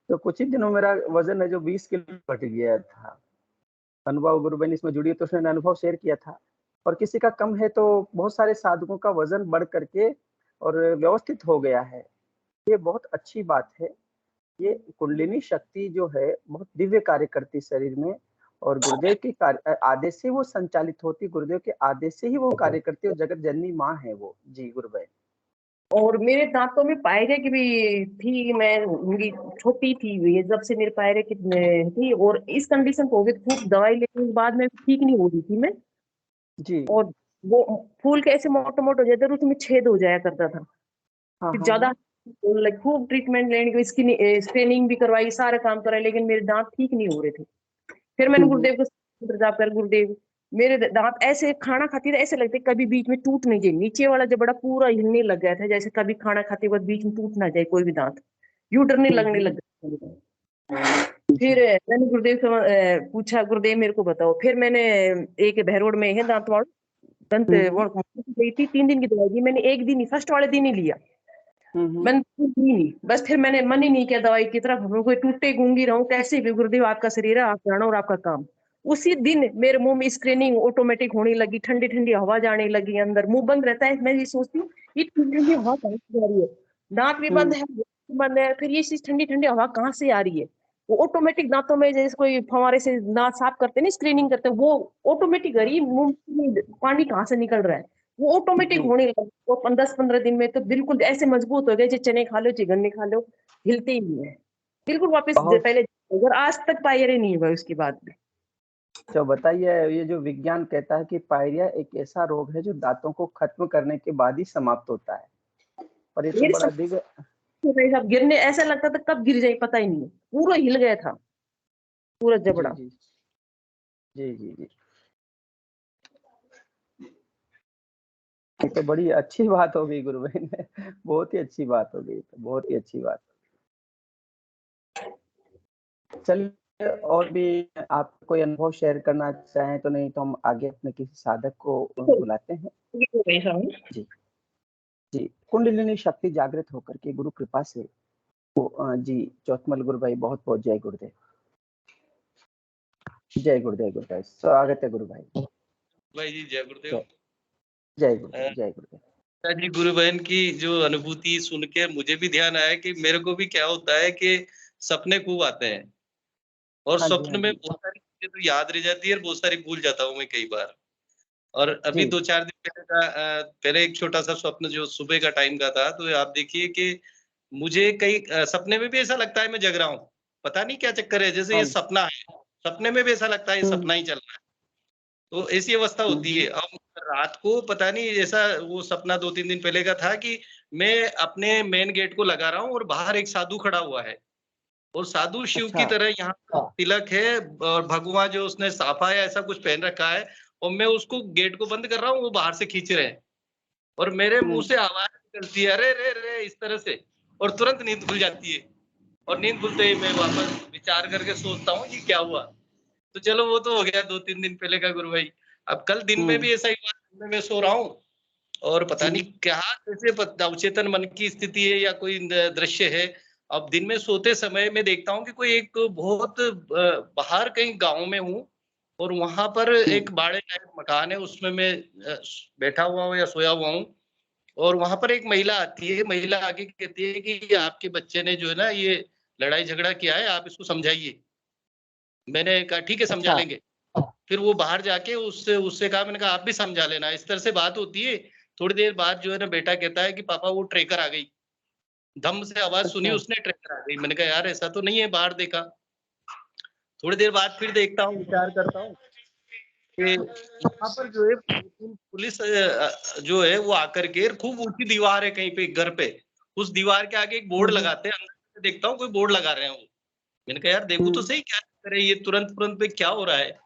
तो कुछ ही दिनों मेरा वजन है जो 20 किलो घट गया था। अनुभव गुरु बहन इसमें जुड़ी तो उसने अनुभव शेयर किया था। और किसी का कम है तो बहुत सारे साधकों का वजन बढ़ करके और व्यवस्थित हो गया है। ये बहुत अच्छी बात है। ये कुंडलिनी शक्ति जो है बहुत दिव्य कार्य करती है शरीर में और गुरुदेव के आदेश से वो संचालित होती, गुरुदेव के आदेश से ही वो कार्य करती है और जगत जननी माँ है वो। जी गुरु भाई। और मेरे दांतों में पायरिया की भी थी, मैं मेरी छोटी थी ये जब से मेरे पायरिया की थी, और इस कंडीशन को हो गई, खूब दवाई लेने के बाद में ठीक नहीं हो रही थी मैं। जी। और वो फूल कैसे मोटे मोटे हो जाते थे, उसमें छेद हो जाया करता था। हाँ, फिर हाँ, ज्यादा हाँ। लाइक खूब ट्रीटमेंट लेने की, स्किन स्क्रीनिंग भी करवाई, सारे काम कराए, लेकिन मेरे दांत ठीक नहीं हो रहे थे। फिर मैंने हुँ, हुँ। गुरुदेव को प्रताप कर, गुरुदेव मेरे दांत ऐसे खाना खाती थी ऐसे लगते कभी बीच में टूट नहीं जाए, नीचे वाला जो बड़ा पूरा हिलने लग गया था, जैसे कभी खाना खाते वक्त बीच में टूट ना जाए कोई भी दांत, यूटरने हुँ, लगने लग हुँ। गया। जी। फिर मैंने गुरुदेव से पूछा, गुरुदेव मेरे को बताओ। फिर मैंने एक बहरोड में है दांत वाड़ दंत हुँ, हुँ। गई थी, 3 दिन की दवाई दी मैंने, एक दिन ही फर्स्ट वाले दिन ही लिया हुँ, हुँ। मैंने, दी नहीं बस। फिर मैंने मन ही नहीं किया दवाई की तरफ, हम कोई टूटे गूंगी रहूं कैसे भी, गुरुदेव आपका शरीर है, आप जानो और आपका काम। उसी दिन मेरे मुंह में स्क्रीनिंग ऑटोमेटिक होने लगी, ठंडी ठंडी हवा जाने लगी अंदर, मुंह बंद रहता है, मैं ये सोचती हूँ ये ठंडी ठंडी हवा कहाँ से जा रही है, दांत भी बंद हुँ। है, मुंह भी बंद है, फिर ये चीज ठंडी ठंडी हवा कहाँ से आ रही है। वो ऑटोमेटिक दांतों में जैसे कोई फवारे से दांत साफ करते हैं ना, स्क्रीनिंग करते हैं, वो ऑटोमेटिक आ रही है, मुंह में पानी कहाँ से निकल रहा है, वो ऑटोमेटिक जी। होने लगा। वो 10-15 दिन में तो बिल्कुल ऐसे मजबूत हो गए, जो चने खा लो चिकन खा लो, हिलते ही नहीं है, बिल्कुल वापस बहुत पहले। और आज तक पायरे नहीं हुआ उसके बाद में। तो बताइए, ये जो विज्ञान कहता है कि पायरिया एक ऐसा रोग है जो दाँतों को खत्म करने के बाद ही समाप्त होता है, और ये तो मेरे बड़ा सब सब गिरने ऐसा लगता था कब गिर जाए पता ही नहीं, पूरा हिल गया था पूरा जी, जबड़ा। जी। जी, जी, जी। ये तो बड़ी अच्छी बात हो गई गुरु बहन, बहुत ही अच्छी बात हो गई, तो बहुत ही अच्छी बात। चलिए, और भी आप कोई अनुभव शेयर करना चाहें तो, नहीं तो हम आगे अपने किसी साधक को बुलाते हैं। जी, जी। कुंडलिनी शक्ति जागृत होकर के गुरु कृपा से वो जी, चौथमल गुरु भाई बहुत-बहुत जय गुरुदेव। जय गुरुदेव गुरु भाई, स्वागत है गुरु भाई। भाई जी जय गुरुदेव। जय जय गुरुदेव, जय गुरुदेव। जी गुरु बहन की जो अनुभूति सुन के मुझे भी ध्यान आया कि मेरे को भी क्या होता है कि सपने खूब आते हैं, और हाँ जी, हाँ स्वप्न में जी। बहुत सारी चीजें तो याद रह जाती है और बहुत सारी भूल जाता हूँ मैं कई बार। और अभी जी। 2-4 दिन पहले का पहले एक छोटा-सा स्वप्न जो सुबह का टाइम का था, तो आप देखिए कि मुझे कई सपने में भी ऐसा लगता है मैं जग रहा हूँ। पता नहीं क्या चक्कर है, जैसे हाँ ये जी। सपना है, सपने में भी ऐसा लगता है ये हुँ, सपना ही चल रहा है। तो ऐसी अवस्था हुँ, होती है। अब रात को पता नहीं ऐसा वो सपना 2-3 दिन पहले का था कि मैं अपने मेन गेट को लगा रहा हूँ और बाहर एक साधु खड़ा हुआ है, और साधु शिव की अच्छा। तरह यहाँ पर तिलक है और भगवा जो उसने साफा या ऐसा कुछ पहन रखा है, और मैं उसको गेट को बंद कर रहा हूँ, वो बाहर से खींच रहे हैं और मेरे हुँ, मुँह से आवाज़ निकलती है, "अरे रे रे!" इस तरह से, और तुरंत नींद खुल जाती है। और नींद खुलते ही मैं वापस विचार करके सोचता हूँ, ये क्या हुआ? तो चलो वो तो हो गया 2-3 दिन पहले का गुरु भाई। अब कल दिन में हुँ, भी ऐसा ही हुआ, दिन में मैं सो रहा हूँ और पता नहीं हुँ, क्या कैसे अवचेतन मन की स्थिति है या कोई दृश्य है। अब दिन में सोते समय मैं देखता हूँ कि कोई एक बहुत बाहर कहीं गाँव में हूँ, और वहाँ पर हुँ, एक बाड़े टाइप मकान है, उसमें मैं बैठा हुआ हूँ या सोया हुआ हूँ, और वहाँ पर एक महिला आती है। महिला आके कहती है कि आपके बच्चे ने जो है ना ये लड़ाई झगड़ा किया है, आप इसको समझाइए। मैंने कहा ठीक है समझा अच्छा। लेंगे। फिर वो बाहर जाके उससे उससे कहा, मैंने कहा आप भी समझा लेना, इस तरह से बात होती है। थोड़ी देर बाद जो है ना बेटा कहता है कि पापा वो ट्रेकर आ गई। धम से आवाज़ सुनी अच्छा। उसने, ट्रेकर आ गई। मैंने कहा यार ऐसा तो नहीं है, बाहर देखा। थोड़ी देर बाद फिर देखता हूँ, विचार करता हूँ कि वहाँ पर जो है पुलिस जो है वो आकर के, खूब ऊँची दीवार है कहीं पे घर पे, उस दीवार के आगे एक हुँ, बोर्ड हुँ, लगाते हैं, अंदर से देखता हूँ कोई बोर्ड लगा रहे हैं वो। मैंने कहा यार देखो तो हुँ, सही क्या चक्कर है, ये तुरंत-तुरंत पे क्या हो रहा है?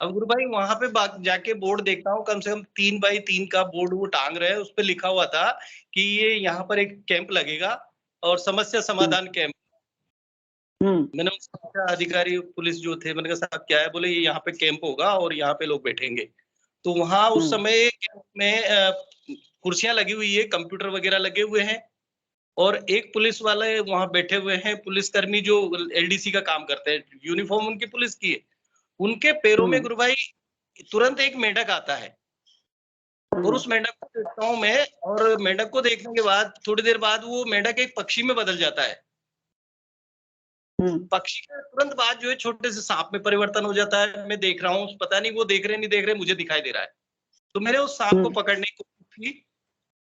अब गुरु भाई वहाँ पे जाके बोर्ड देखता हूँ, कम से कम 3 बाई 3 का बोर्ड वो टांग रहे हैं, उसपे लिखा हुआ था कि ये यहाँ पर एक कैंप लगेगा और समस्या हुँ, समाधान कैंप। हुँ, मैंने उनसे पूछा, अधिकारी पुलिस जो थे, मैंने कहा साहब क्या है? बोले ये यहाँ पे कैंप होगा और यहाँ पे लोग बैठेंगे। तो वहाँ उस हुँ, समय कैंप में कुर्सियाँ लगी हुई है, कंप्यूटर वगैरह लगे हुए हैं, और एक पुलिस वाले वहाँ बैठे हुए हैं, पुलिसकर्मी जो एलडीसी का काम करते हैं, यूनिफ़ॉर्म उनकी पुलिस की है। उनके पैरों में हुँ, गुरु भाई तुरंत एक मेंढक आता है, और हुँ, उस मेंढक को देखता हूँ मैं, और मेंढक को देखने के बाद थोड़ी देर बाद वो मेंढक एक पक्षी में बदल जाता है। हुँ, पक्षी के तुरंत बाद जो है छोटे से सांप में परिवर्तन हो जाता है। मैं देख रहा हूँ, पता नहीं वो देख रहे नहीं देख रहे, मुझे दिखाई दे रहा है। तो मैंने उस सांप हुँ, को पकड़ने की कोशिश की,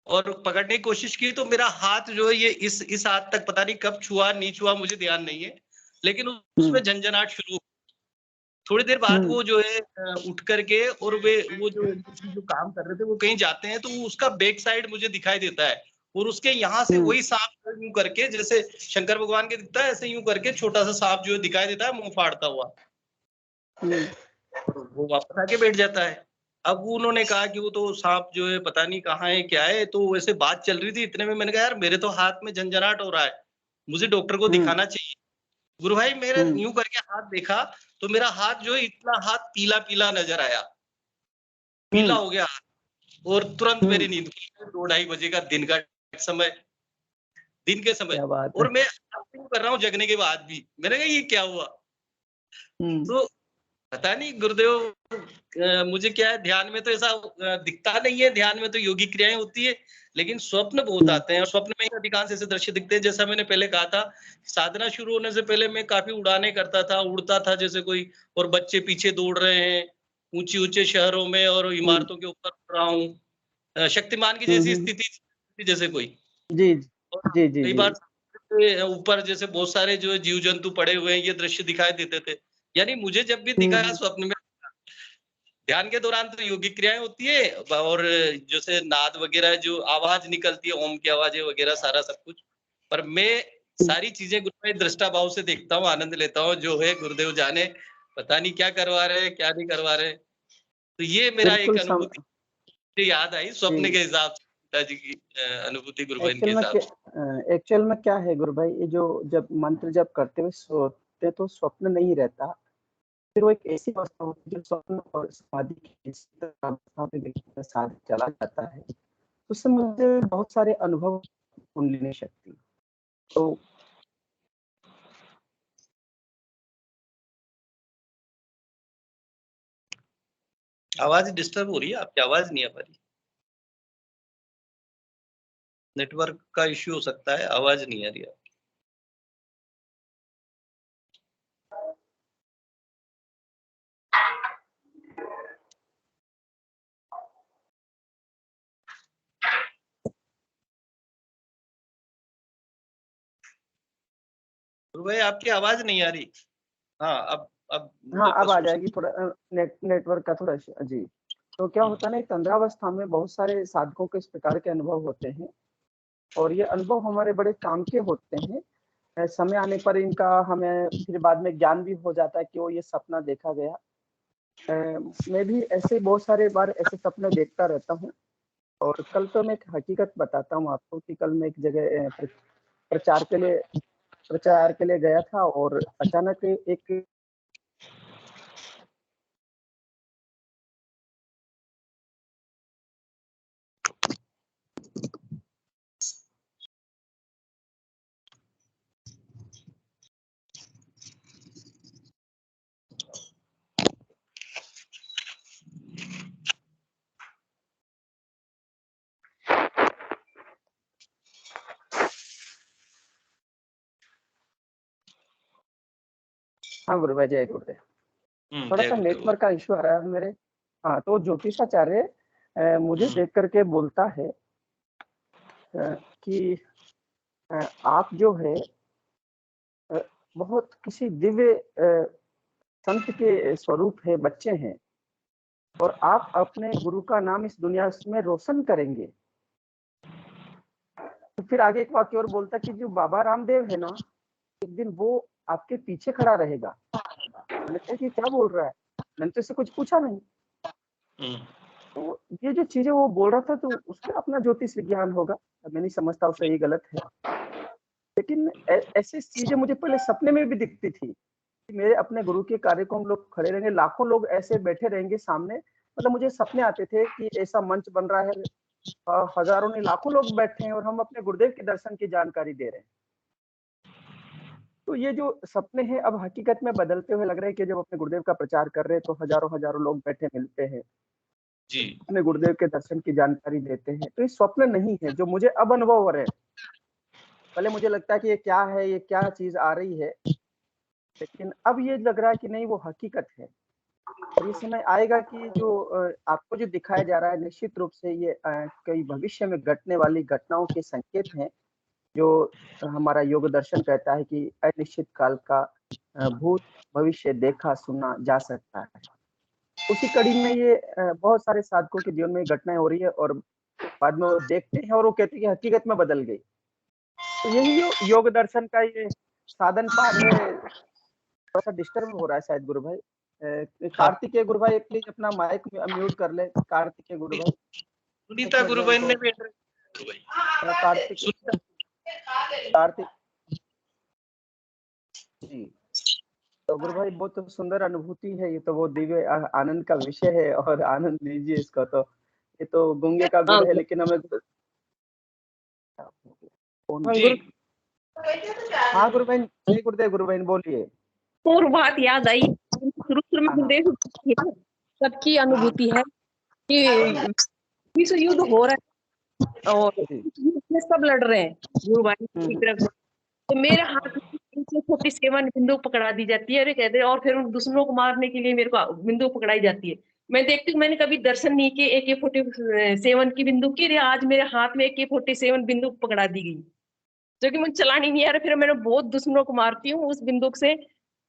और पकड़ने की कोशिश की तो मेरा हाथ जो है ये इस हाथ तक पता नहीं कब छुआ नहीं छुआ मुझे ध्यान नहीं है, लेकिन उसमें झंझनाहट शुरू हुई। थोड़ी देर बाद वो जो है उठ करके और वो जो काम कर रहे थे वो कहीं जाते हैं तो उसका बैक साइड मुझे दिखाई देता है और उसके यहाँ से वही सांप यूं करके जैसे शंकर भगवान के दिखता है ऐसे यूं करके छोटा सा सांप जो दिखाई देता है मुंह फाड़ता हुआ, वो वापस आके बैठ जाता है। अब उन्होंने कहा कि वो तो सांप जो है पता नहीं कहाँ है क्या है, तो वैसे बात चल रही थी, इतने में मैंने कहा यार मेरे तो हाथ में झंझनाहट हो रहा है, मुझे डॉक्टर को दिखाना चाहिए। गुरु भाई मेरे यूं करके हाथ देखा तो मेरा हाथ जो है इतना हाथ पीला पीला नजर आया, पीला हो गया हाथ और तुरंत मेरी नींद खुली। 2-2:30 बजे का दिन का समय, दिन के समय, और मैं कर रहा हूँ जगने के बाद भी। मैंने कहा ये क्या हुआ? तो पता नहीं गुरुदेव मुझे क्या है, ध्यान में तो ऐसा दिखता नहीं है, ध्यान में तो योगी क्रियाएं होती है, लेकिन स्वप्न बहुत आते हैं और स्वप्न में ही अधिकांश ऐसे दृश्य दिखते हैं। जैसा मैंने पहले कहा था, साधना शुरू होने से पहले मैं काफी उड़ाने करता था, उड़ता था जैसे कोई, और बच्चे पीछे दौड़ रहे हैं ऊंचे ऊंचे शहरों में और इमारतों के ऊपर उड़ रहा हूँ, शक्तिमान की जैसी स्थिति जैसे कोई। जी जी जी कई जी। बार ऊपर जैसे बहुत सारे जो जीव जंतु पड़े हुए हैं, ये दृश्य दिखाई देते थे। यानी मुझे जब भी दिखा स्वप्न में, ध्यान के दौरान तो योगिक क्रियाएं होती है और जैसे नाद वगैरह जो आवाज निकलती है, ओम की आवाजें वगैरह सारा सब कुछ, पर मैं सारी चीजें गुरुदेव दृष्टा भाव से देखता हूँ, आनंद लेता हूँ। जो है गुरुदेव जाने, पता नहीं क्या करवा रहे हैं क्या नहीं करवा रहे। तो ये मेरा एक अनुभूति याद आई स्वप्न के हिसाब से, पिताजी की अनुभूति गुरु भाई के हिसाब से। एक्चुअल में क्या है गुरु भाई, ये जो जब मंत्र जब करते हुए सोते तो स्वप्न नहीं रहता, फिर वो एक ऐसी अवस्था होती है जो स्वप्न और समाधि की अवस्था में व्यक्ति का साथ चला जाता है। उस समय मुझे बहुत सारे अनुभव, कुंडलिनी शक्ति, तो आवाज डिस्टर्ब हो रही है आपकी, आवाज नहीं आ पा रही, नेटवर्क का इश्यू हो सकता है, आवाज नहीं आ रही है। भाई आपकी आवाज नहीं आ रही। हाँ अब आ जाएगी, थोड़ा नेटवर्क का थोड़ा जी। तो क्या होता है ना, तंद्रावस्था में बहुत सारे साधकों के इस प्रकार के अनुभव होते हैं और ये अनुभव हमारे बड़े काम के होते हैं। समय आने पर इनका हमें फिर बाद में ज्ञान भी हो जाता है कि वो ये सपना देखा गया। मैं भी ऐसे बहुत सारे बार ऐसे सपने देखता रहता हूँ। और कल तो मैं एक हकीकत बताता हूँ आपको कि कल मैं एक जगह प्रचार के लिए गया था और अचानक एक हाँ गुरु भाई, जय गुरुदेव। थोड़ा सा नेटवर्क का इश्यू आ रहा है मेरे। हाँ, तो ज्योतिषाचार्य मुझे देख करके बोलता है कि आप जो है बहुत किसी दिव्य संत के स्वरूप है, बच्चे हैं, और आप अपने गुरु का नाम इस दुनिया में रोशन करेंगे। तो फिर आगे एक वाक्य और बोलता कि जो बाबा रामदेव है ना, एक दिन वो आपके पीछे खड़ा रहेगा। मैंने कहा कि क्या बोल रहा है, मैंने तो इससे कुछ पूछा नहीं। तो ये जो चीजें वो बोल रहा था, तो उसका अपना ज्योतिष विज्ञान होगा, मैं नहीं समझता उसे ये गलत है, लेकिन ऐसी चीजें मुझे पहले सपने में भी दिखती थी कि मेरे अपने गुरु के कार्यक्रम लोग खड़े रहेंगे, लाखों लोग ऐसे बैठे रहेंगे सामने। मतलब मुझे सपने आते थे कि ऐसा मंच बन रहा है, हजारों नहीं लाखों लोग बैठे हैं और हम अपने गुरुदेव के दर्शन की जानकारी दे रहे हैं। तो ये जो सपने हैं अब हकीकत में बदलते हुए लग रहे हैं कि जब अपने गुरुदेव का प्रचार कर रहे हैं तो हजारों लोग बैठे मिलते हैं जी, अपने गुरुदेव के दर्शन की जानकारी देते हैं। तो ये स्वप्न नहीं है जो मुझे अब अनुभव हो रहे हैं। पहले मुझे लगता है कि ये क्या है, ये क्या चीज आ रही है, लेकिन अब ये लग रहा है कि नहीं, वो हकीकत है। और ये समय आएगा कि जो आपको जो दिखाया जा रहा है निश्चित रूप से ये कई भविष्य में घटने वाली घटनाओं के संकेत हैं, जो हमारा योग दर्शन कहता है कि अनिश्चित काल का भूत भविष्य देखा सुना जा सकता है। उसी कड़ी में ये बहुत सारे साधकों के जीवन में घटनाएँ हो रही है और बाद में वो देखते हैं और वो कहते हैं कि हकीकत में बदल गई। तो यही योग दर्शन का ये साधन पाठ है, थोड़ा-सा डिस्टर्ब हो रहा है शायद गुरु भाई। हाँ, कार्तिकेय गुरु भाई प्लीज़ अपना माइक म्यूट कर लें, कार्तिकेय गुरु भाई। सुनीता गुरु बहन ने भी गुरु भाई कार्तिक सुनीता कार्तिक जी, तो गुरु भाई बहुत तो सुंदर अनुभूति है, ये तो वो दिव्य आनंद का विषय है और आनंद लीजिए इसका तो। ये तो गूंगे का हाँ गुण है लेकिन हमें हाँ, जी गुरु हाँ गुरु बहन, जय गुरुदेव गुरु बहन बोलिए। और बात याद आई, शुरू में हाँ, हाँ। गुरुदेव सबकी अनुभूति है कि विश्व युद्ध हो रहा है और जी। इसमें सब लड़ रहे हैं गुरु भाई की तरफ। तो मेरे हाथ में 47 बिंदु पकड़ा दी जाती है, अरे कहते हैं, और फिर उन दुश्मनों को मारने के लिए मेरे को बिंदु पकड़ाई जाती है। मैं देखती हूँ, मैंने कभी दर्शन नहीं किए AK-47 की बिंदु की, आज मेरे हाथ में AK-47 बिंदु पकड़ा दी गई, जो कि मुझे चलानी नहीं आ रहा। फिर मैंने बहुत दुश्मनों को मारती हूँ उस बंदूक से।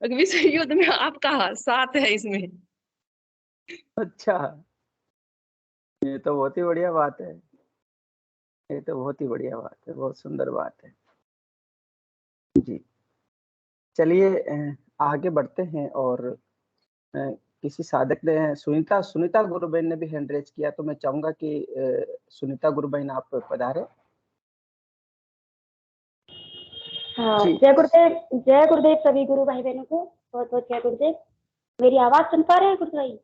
विश्व युद्ध में आपका साथ है इसमें। अच्छा, ये तो बहुत ही बढ़िया बात है। ये तो बहुत ही बढ़िया बात है, बहुत सुंदर बात है। जी, चलिए आगे बढ़ते हैं और किसी साधक ने सुनीता गुरु बहन ने भी हैंड रेज किया, तो मैं चाहूंगा कि सुनीता गुरु बहन आप पधारें। हाँ, जी। जय गुरुदेव सभी गुरु भाई बहनों को बहुत बहुत जय गुरुदेव। मेरी आवाज सुन पा रहे हैं गुरु भाई?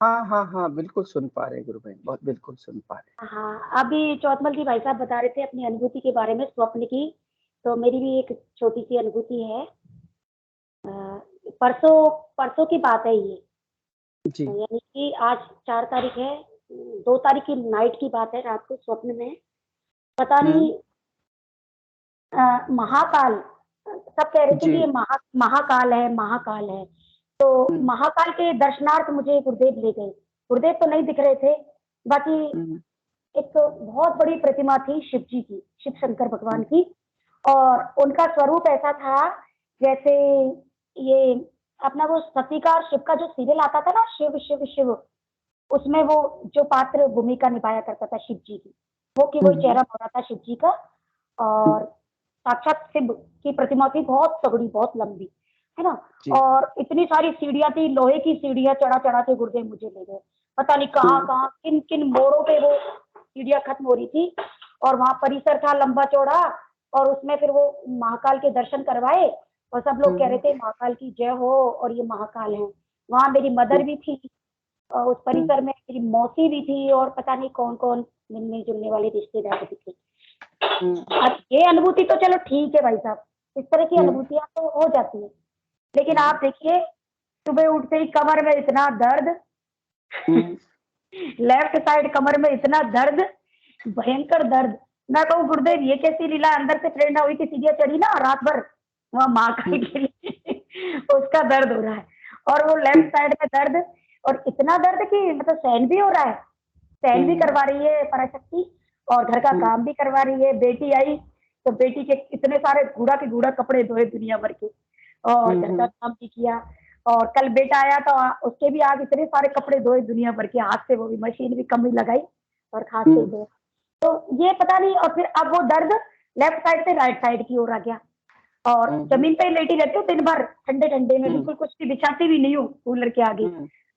हाँ, बिल्कुल सुन पा रहे हैं गुरु बहन, बहुत बिल्कुल सुन पा रहे हैं। हाँ, अभी चौथमल जी भाई साहब बता रहे थे अपनी अनुभूति के बारे में स्वप्न की, तो मेरी भी एक छोटी सी अनुभूति है। परसों की बात है ये, जी। यानी कि आज 4 तारीख है, 2 तारीख की नाइट की बात है। रात को स्वप्न में पता नहीं महाकाल, सब कह रहे थे जी। कि ये महाकाल है, महाकाल है। तो महाकाल के दर्शनार्थ मुझे गुरुदेव ले गए। गुरुदेव तो नहीं दिख रहे थे, बाकी एक बहुत बड़ी प्रतिमा थी शिव जी की, शिव शंकर भगवान की, और उनका स्वरूप ऐसा था जैसे ये अपना वो सतीकार शिव का जो सीरियल आता था ना, शिव शिव शिव, उसमें वो जो पात्र भूमिका निभाया करता था शिव जी की, वो चेहरा बना था शिव जी का। और साक्षात शिव की प्रतिमा थी, बहुत तगड़ी, बहुत लंबी, है ना। और इतनी सारी सीढ़ियां थी, लोहे की सीढ़ियां चढ़ा चढ़ा के गुरुदेव मुझे ले गए। पता नहीं कहाँ कहाँ किन किन मोड़ों पे वो सीढ़ियां खत्म हो रही थी, और वहां परिसर था लंबा चौड़ा, और उसमें फिर वो महाकाल के दर्शन करवाए, और सब लोग कह रहे थे महाकाल की जय हो, और ये महाकाल है। वहां मेरी मदर भी थी, और उस परिसर में मेरी मौसी भी थी, और पता नहीं कौन कौन मिलने जुलने वाले रिश्तेदार भी थे। अब ये अनुभूति तो चलो ठीक है भाई साहब, इस तरह की अनुभूतियां तो हो जाती है, लेकिन आप देखिए सुबह उठते ही कमर में इतना दर्द, लेफ्ट साइड कमर में इतना दर्द, भयंकर दर्द। मैं कहूँ गुरुदेव ये कैसी लीला, अंदर से प्रेरणा हुई कि सीढ़ियां चढ़ी ना रात भर वहां महाकाल के लिए उसका दर्द हो रहा है, और वो लेफ्ट साइड में दर्द, और इतना दर्द कि मतलब सहन भी हो रहा है, सहन भी करवा रही है पराशक्ति, और घर का काम भी करवा रही है। बेटी आई तो बेटी के इतने सारे गूढ़ा कपड़े धोए दुनिया भर के, और घर का काम भी किया। और कल बेटा आया तो उसके भी आज इतने सारे कपड़े धोए दुनिया भर के, हाथ से, वो भी मशीन भी कम ही लगाई और हाथ से धोए। तो ये पता नहीं, और फिर अब वो दर्द लेफ्ट साइड से राइट साइड की ओर आ गया, और जमीन पे लेटी रहती हूँ दिन भर ठंडे ठंडे में, बिल्कुल कुछ भी बिछाती भी नहीं हूँ कूलर के आगे,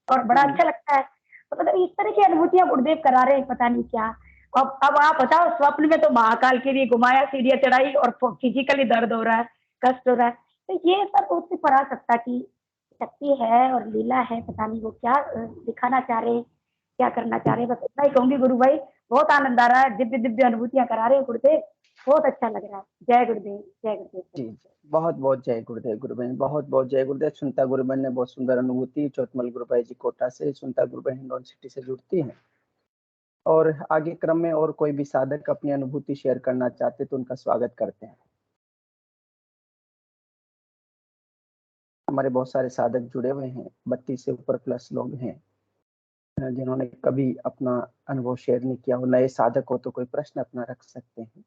और बड़ा अच्छा लगता है। तो मतलब इस तरह की अनुभूतियां गुरुदेव करा रहे हैं, पता नहीं क्या। अब आप बताओ, स्वप्न में तो महाकाल के लिए घुमाया, सीढ़ियां चढ़ाई, और फिजिकली दर्द हो रहा है, कष्ट हो रहा है। तो ये सब उससे परासक्ता की शक्ति है और लीला है, पता नहीं वो क्या दिखाना चाह रहे हैं, क्या करना चाह रहे हैं। बस इतना ही कहूंगी गुरु भाई, बहुत आनंद आ रहा है, दिव्य दिव्य अनुभूतियां करा रहे हैं गुरुदेव, बहुत अच्छा लग रहा है। जय गुरुदेव, जय गुरुदेव। जी, बहुत बहुत जय गुरुदेव गुरु बहन, बहुत बहुत जय गुरुदेव। सुनीता गुरु बहन ने बहुत सुंदर अनुभूति, चौथमल गुरु भाई जी कोटा से, सुनीता गुरु बहन हिंडौन सिटी से जुड़ती हैं। और आगे क्रम में और कोई भी साधक अपनी अनुभूति शेयर करना चाहते तो उनका स्वागत करते हैं। हमारे बहुत सारे साधक जुड़े हुए हैं, 32 से ऊपर प्लस लोग हैं जिन्होंने कभी अपना अनुभव शेयर नहीं किया हो। नए साधक हो तो कोई प्रश्न अपना रख सकते हैं,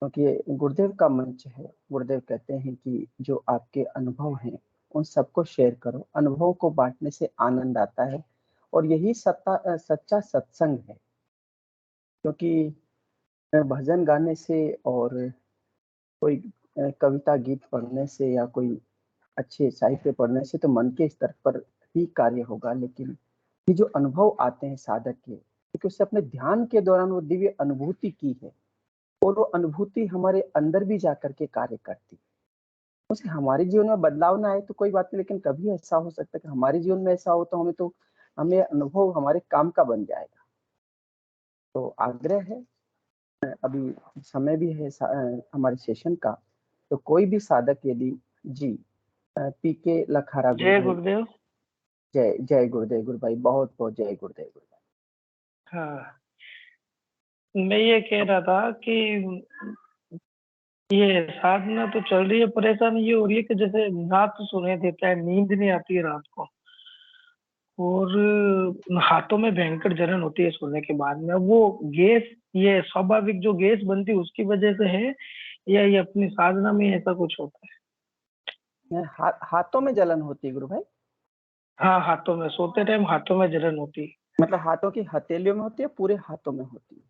क्योंकि ये गुरुदेव का मंच है। गुरुदेव कहते हैं कि जो आपके अनुभव हैं उन सबको शेयर करो, अनुभव को बांटने से आनंद आता है और यही सच्चा सत्संग है। क्योंकि भजन गाने से और कोई कविता गीत पढ़ने से या कोई अच्छे साहित्य पढ़ने से तो मन के स्तर पर ही कार्य होगा, लेकिन ये जो अनुभव आते हैं साधक के, क्योंकि उससे अपने ध्यान के दौरान वो दिव्य अनुभूति की है और वो अनुभूति हमारे अंदर भी जाकर के कार्य करती है। उससे हमारे जीवन में बदलाव ना आए तो कोई बात नहीं, लेकिन कभी ऐसा हो सकता है कि हमारे जीवन में ऐसा हो तो हमें अनुभव हमारे काम का बन जाएगा। तो आग्रह है, अभी समय भी है हमारे सेशन का, तो कोई भी साधक यदि जी पीके लखारा जय गुरुदेव। जय जय गुरुदेव गुरु भाई, बहुत बहुत जय गुरुदेव गुरु भाई। हाँ, मैं ये कह रहा था कि ये साधना तो चल रही है, परेशानी ये हो रही है कि जैसे रात सुनाई देता है, नींद नहीं आती है रात को, और हाथों में भयंकर जलन होती है सोने के बाद में। वो गैस, ये स्वाभाविक जो गैस बनती है उसकी वजह से है या ये अपनी साधना में ऐसा कुछ होता है? हाथों में जलन होती है गुरु भाई? हाँ, हाथों में, सोते टाइम हाथों में जलन होती है। मतलब हाथों की हथेलियों में होती है, पूरे हाथों में होती है?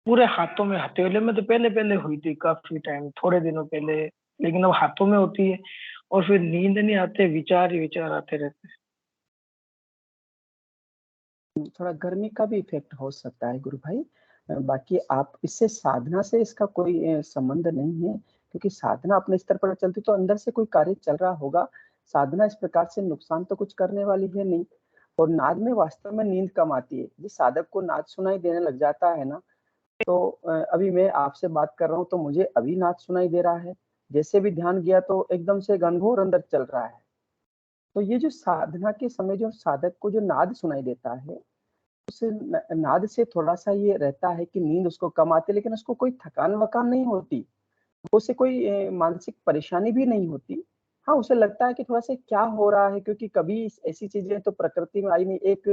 पूरे हाथों में, हथेली में तो पहले पहले हुई थी काफी टाइम, थोड़े दिनों पहले, लेकिन अब हाथों में होती है और फिर नींद नहीं आते, विचार ही विचार आते रहते हैं। थोड़ा गर्मी का भी इफेक्ट हो सकता है गुरु भाई। बाकी आप इससे साधना से इसका कोई संबंध नहीं है, क्योंकि साधना अपने स्तर पर चलती तो अंदर से कोई कार्य चल रहा होगा। साधना इस प्रकार से नुकसान तो कुछ करने वाली है नहीं। और नाद में वास्तव में नींद कम आती है। जिस साधक को नाद सुनाई देने लग जाता है ना, तो अभी मैं आपसे बात कर रहा हूँ तो मुझे अभी नाद सुनाई दे रहा है, जैसे भी ध्यान गया तो एकदम से घनघोर अंदर चल रहा है। तो ये जो साधना के समय जो साधक को जो नाद सुनाई देता है, उस नाद से थोड़ा-सा ये रहता है कि नींद उसको कम आती है, लेकिन उसको कोई थकान-वकान नहीं होती। उसे कोई मानसिक परेशानी भी नहीं होती। हाँ, उसे लगता है कि थोड़ा-सा क्या हो रहा है, क्योंकि कभी ऐसी चीज़ें तो प्रकृति में आई नहीं। एक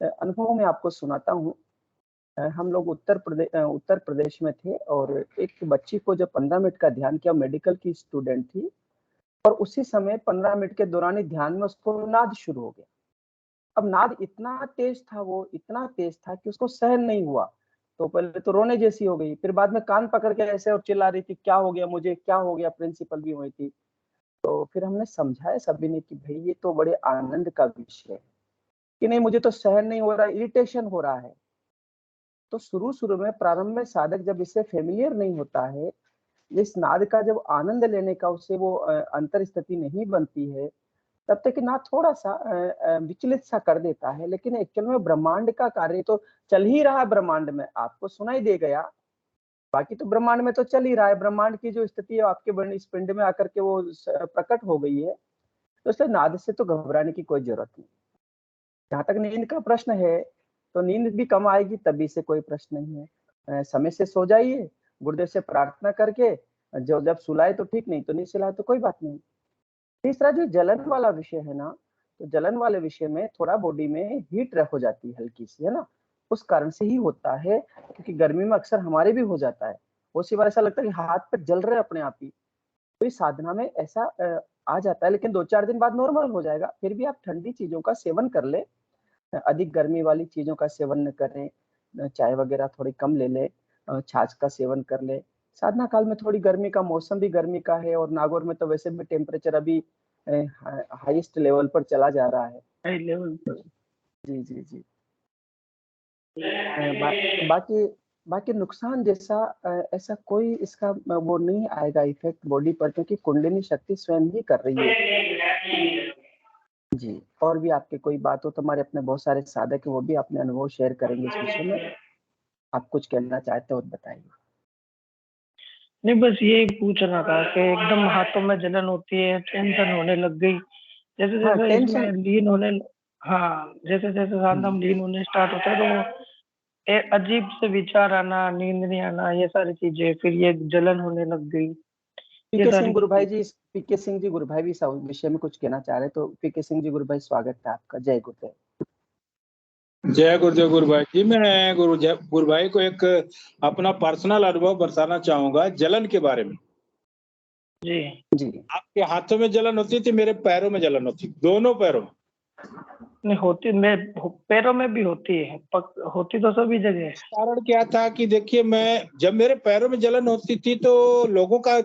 अनुभव मैं आपको सुनाता हूँ। हम लोग उत्तर प्रदेश में थे और एक बच्ची को जब 15 मिनट का ध्यान किया, मेडिकल की स्टूडेंट थी, और उसी समय 15 मिनट के दौरान ही ध्यान में उसको नाद शुरू हो गया। अब नाद इतना तेज था, वो इतना तेज था कि उसको सहन नहीं हुआ। तो पहले तो रोने जैसी हो गई, फिर बाद में कान पकड़ के ऐसे और चिल्ला रही थी, क्या हो गया मुझे, क्या हो गया? प्रिंसिपल भी वही थी। तो फिर हमने समझाया सभी ने कि भई ये तो बड़े आनंद का विषय है, कि नहीं मुझे तो सहन नहीं हो रहा, इरिटेशन हो रहा है। तो शुरू-शुरू में प्रारंभ में साधक जब इससे फ़ैमिलियर नहीं होता है, इस नाद का जब आनंद लेने का उससे वो अंतर स्थिति नहीं बनती है, तब तक ना थोड़ा-सा विचलित सा कर देता है। लेकिन एक्चुअल में ब्रह्मांड का कार्य तो चल ही रहा है ब्रह्मांड में, आपको सुनाई दे गया, बाकी तो ब्रह्मांड में तो चल ही रहा है। ब्रह्मांड की जो स्थिति है आपके इस पिंड में आकर के वो प्रकट हो गई है, तो इसलिए नाद से तो घबराने की कोई ज़रूरत नहीं। जहाँ तक नींद का प्रश्न है, तो नींद भी कम आएगी तभी से कोई प्रश्न नहीं है। समय से सो जाइए, गुरुदेव से प्रार्थना करके, जो जब सुलाए तो ठीक, नहीं तो नहीं सुलाए तो कोई बात नहीं। तीसरा जो जलन वाला विषय है ना, तो जलन वाले विषय में थोड़ा बॉडी में हीट हो जाती है हल्की-सी, है ना? उस कारण से ही होता है, क्योंकि गर्मी में अक्सर हमारे भी हो जाता है। बहुत सी बार ऐसा लगता है कि हाथ-पैर जल रहे हैं अपने आप ही। तो इस साधना में ऐसा आ जाता है, लेकिन 2-4 दिन बाद नॉर्मल हो जाएगा। फिर भी आप ठंडी चीज़ों का सेवन कर लें, अधिक गर्मी वाली चीज़ों का सेवन न करें, चाय वगैरह थोड़ी कम ले लें, छाछ का सेवन कर लें। साधना काल में थोड़ी गर्मी का मौसम भी गर्मी का है और नागौर में तो वैसे भी टेम्परेचर अभी हाईएस्ट लेवल पर चला जा रहा है। हाई लेवल पर। जी, जी, जी। बाकी बाकी नुकसान जैसा ऐसा कोई इसका वो नहीं आएगा इफ़ेक्ट बॉडी पर, क्योंकि कुंडलिनी शक्ति स्वयं ही कर रही है। जी, और भी आपकी कोई बात हो तो हमारे अपने बहुत सारे साधक हैं, वो भी अपने अनुभव शेयर करेंगे इस विषय में। आप कुछ कहना चाहते हो तो बताइए? नहीं, बस यही पूछना था कि एकदम हाथों में जलन होती है, टेंशन होने लग गई। जैसे हाँ, जैसे इसमें टेंशन। लीन होने, हाँ, जैसे जैसे साधना में लीन होने स्टार्ट होता है तो अजीब से विचार आना, नींद नहीं आना, ये सारी चीजें, फिर ये जलन होने लग गई, पीके सारी सिंह गुरु भाई जी, पीके सिंह जी गुरु भाई भी इस विषय में कुछ कहना चाह रहे हैं, तो पीके सिंह जी गुरु भाई स्वागत है आपका। जय गुरुदेव। जय गुरुदेव गुरु भाई जी। मैं गुरु भाई को एक अपना पर्सनल अनुभव बताना चाहूंगा जलन के बारे में। जी जी आपके हाथों में जलन होती थी, मेरे पैरों में जलन होती, दोनों पैरों में। नहीं होती, मैं पैरों में भी होती है, होती तो सभी जगह है। कारण क्या था कि देखिए, मैं जब मेरे पैरों में जलन होती थी तो लोगों का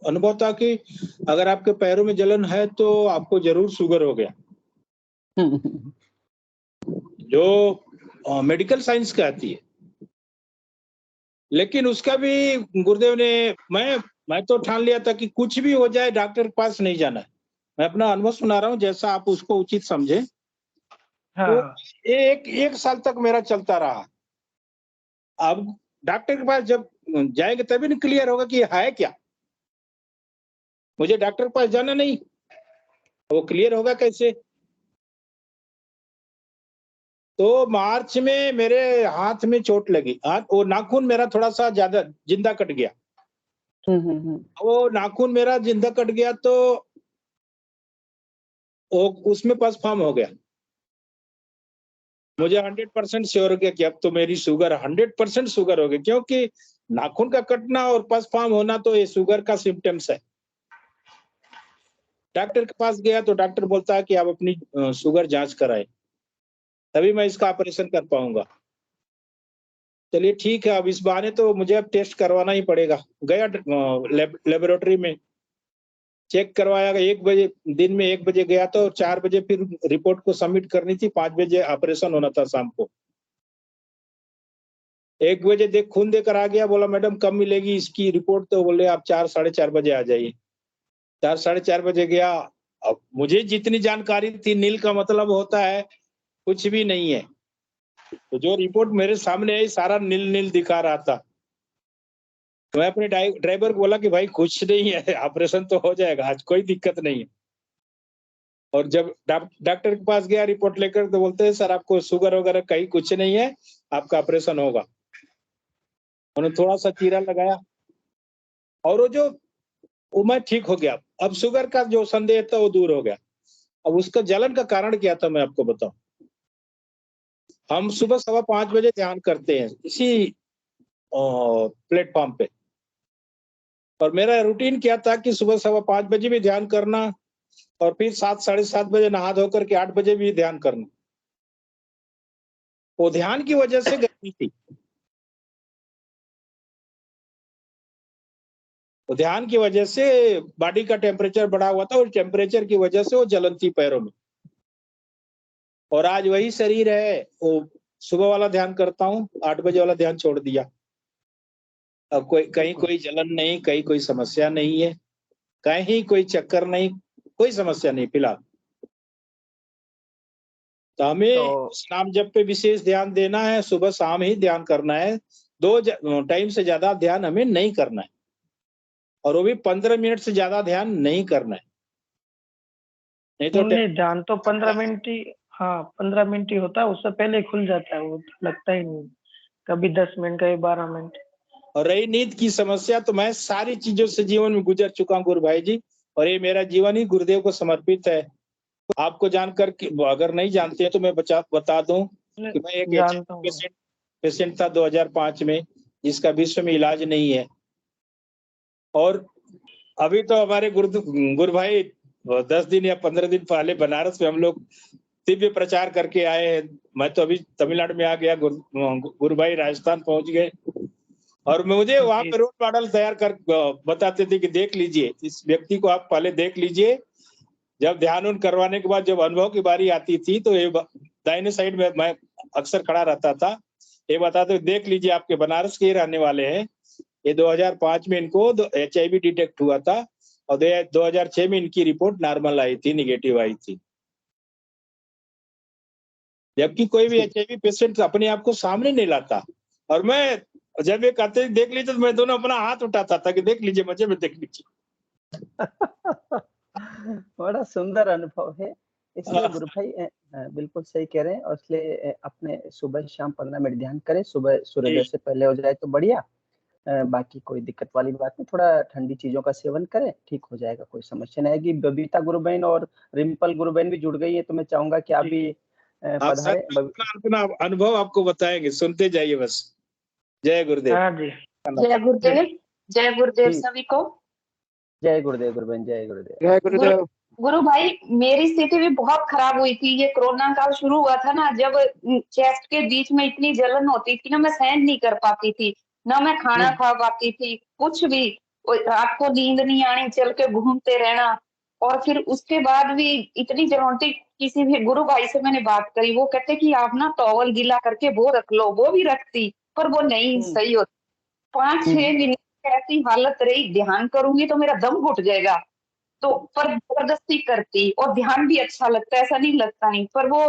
अनुभव था कि अगर आपके पैरों में जलन है तो आपको जरूर शुगर हो गया, जो मेडिकल साइंस कहती है। लेकिन उसका भी गुरुदेव ने, मैं तो ठान लिया था कि कुछ भी हो जाए डॉक्टर के पास नहीं जाना है। मैं अपना अनुभव सुना रहा हूँ, जैसा आप उसको उचित समझे। तो हाँ एक साल तक मेरा चलता रहा। अब डॉक्टर के पास जब जाएंगे तभी नहीं क्लियर होगा कि है क्या। मुझे डॉक्टर के पास जाना नहीं, वो क्लियर होगा कैसे। तो मार्च में मेरे हाथ में चोट लगी, वो नाखून मेरा थोड़ा सा ज्यादा जिंदा कट गया। वो नाखून मेरा जिंदा कट गया तो वो उसमें पस फॉर्म हो गया। मुझे 100% श्योर हो गया कि अब तो मेरी शुगर 100% शुगर हो गई, क्योंकि नाखून का कटना और पस फॉर्म होना तो ये शुगर का सिम्टम्स है। डॉक्टर के पास गया तो डॉक्टर बोलता है कि आप अपनी शुगर जांच कराएं, तभी मैं इसका ऑपरेशन कर पाऊंगा। चलिए ठीक है, अब इस बहाने तो मुझे अब टेस्ट करवाना ही पड़ेगा। गया लेबोरेटरी में, चेक करवाया। 1 बजे, दिन में 1 बजे गया तो 4 बजे फिर रिपोर्ट को सबमिट करनी थी। 5 बजे ऑपरेशन होना था शाम को। 1 बजे खून देकर आ गया, बोला मैडम कब मिलेगी इसकी रिपोर्ट, तो बोले आप 4 साढ़े 4 बजे आ जाइए। 4 साढ़े 4 बजे गया। अब मुझे जितनी जानकारी थी, नील का मतलब होता है कुछ भी नहीं है। तो जो रिपोर्ट मेरे सामने आई सारा नील नील दिखा रहा था। तो मैं अपने ड्राइवर को बोला कि भाई कुछ नहीं है, ऑपरेशन तो हो जाएगा आज, कोई दिक्कत नहीं है। और जब डॉक्टर के पास गया रिपोर्ट लेकर, तो बोलते हैं सर आपको शुगर वगैरह कहीं कुछ नहीं है, आपका ऑपरेशन होगा। उन्होंने थोड़ा सा चीरा लगाया और वो मैं ठीक हो गया। अब शुगर का जो संदेह था वो दूर हो गया। अब उसका जलन का कारण क्या था मैं आपको बताऊं। हम सुबह 5:15 बजे ध्यान करते हैं इसी प्लेटफॉर्म पे, और मेरा रूटीन क्या था कि सुबह 5:15 बजे भी ध्यान करना और फिर 7 साढ़े 7 बजे नहा धो करके 8 बजे भी ध्यान करना। वो ध्यान की वजह से गर्मी थी, वो ध्यान की वजह से बॉडी का टेम्परेचर बढ़ा हुआ था, और टेम्परेचर की वजह से वो जलन थी पैरों में। और आज वही शरीर है, वो सुबह वाला ध्यान करता हूँ, 8 बजे वाला ध्यान छोड़ दिया। अब कहीं कोई जलन नहीं, कहीं कोई समस्या नहीं है, कहीं कोई चक्कर नहीं, कोई समस्या नहीं फिलहाल। तो हमें उस नाम जप पे विशेष ध्यान देना है, सुबह शाम ही ध्यान करना है। 2 टाइम से ज्यादा ध्यान हमें नहीं करना है, और वो भी 15 मिनट से ज्यादा ध्यान नहीं करना है। नहीं तो नहीं, ध्यान तो 15 मिनट ही, हाँ 15 मिनट ही होता है, उससे पहले ही खुल जाता है, वो लगता ही नहीं। कभी 10 मिनट, कभी 12 मिनट। और रही नींद की समस्या, तो मैं सारी चीजों से जीवन में गुजर चुका हूँ गुरु भाई जी, और ये मेरा जीवन ही गुरुदेव को समर्पित है। आपको जानकर, अगर नहीं जानते हैं तो मैं बता दूं कि मैं एक जानता हूँ। पेशेंट था 2005 में, जिसका विश्व में इलाज नहीं है। और अभी तो हमारे गुरु भाई 10 दिन या 15 दिन पहले बनारस में हम लोग दिव्य प्रचार करके आए हैं। मैं तो अभी तमिलनाडु में आ गया, गुरु भाई राजस्थान पहुंच गए, और मुझे वहां पे रोल मॉडल तैयार कर बताते थे कि देख लीजिए इस व्यक्ति को, आप पहले देख लीजिए। जब ध्यान उन करवाने के बाद जब अनुभव की बारी आती थी, तो ये दाहिने साइड में मैं अक्सर खड़ा रहता था, ये बताते देख लीजिए आपके बनारस के रहने वाले हैं। ये 2005 में इनको HIV डिटेक्ट हुआ था, और 2006 में इनकी रिपोर्ट नॉर्मल आई थी, निगेटिव आई थी। जबकि कोई भी HIV पेशेंट अपने आप को सामने नहीं लाता। और मैं जब ये कहते देख लीजिए, तो मैं दोनों अपना हाथ उठाता था कि देख लीजिए, मजे में देख लीजिए। बड़ा सुंदर अनुभव है। इसलिए गुरु भाई बिल्कुल सही कह रहे हैं, और इसलिए अपने सुबह शाम 15 मिनट ध्यान करें, सुबह सूर्योदय से पहले हो जाए तो बढ़िया। बाकी कोई दिक्कत वाली बात नहीं, थोड़ा ठंडी चीजों का सेवन करें, ठीक हो जाएगा, कोई समस्या नहीं आएगी। बबीता गुरुबहन और रिम्पल गुरुबहन भी जुड़ गई है, तो मैं चाहूंगा कि आप भी आप सर पधारें। अपना अनुभव आपको बताएंगे, सुनते जाइए बस। जय गुरुदेव। हाँ जी। जय गुरुदेव। जय गुरुदेव जी। सभी को। जय गुरुदेव गुरुबहन, जय गुरुदेव। जय गुरुदेव। गुरु भाई, मेरी स्थिति भी बहुत खराब हुई थी। ये कोरोना काल शुरू हुआ था ना, जब चेस्ट के बीच में इतनी जलन होती थी ना, मैं सहन नहीं कर पाती थी, ना मैं खाना खा पाती थी, कुछ भी। रात को नींद नहीं आनी, चल के घूमते रहना। और फिर उसके बाद भी इतनी जलन होती। किसी भी गुरु भाई से मैंने बात करी, वो कहते कि आप ना टॉवल गीला करके वो रख लो, वो भी रखती, पर वो नहीं सही होती। 5-6 मिनट ऐसी हालत रही, ध्यान करूंगी तो मेरा दम घुट जाएगा, तो पर जबरदस्ती करती। और ध्यान भी अच्छा लगता है, ऐसा नहीं लगता नहीं, पर वो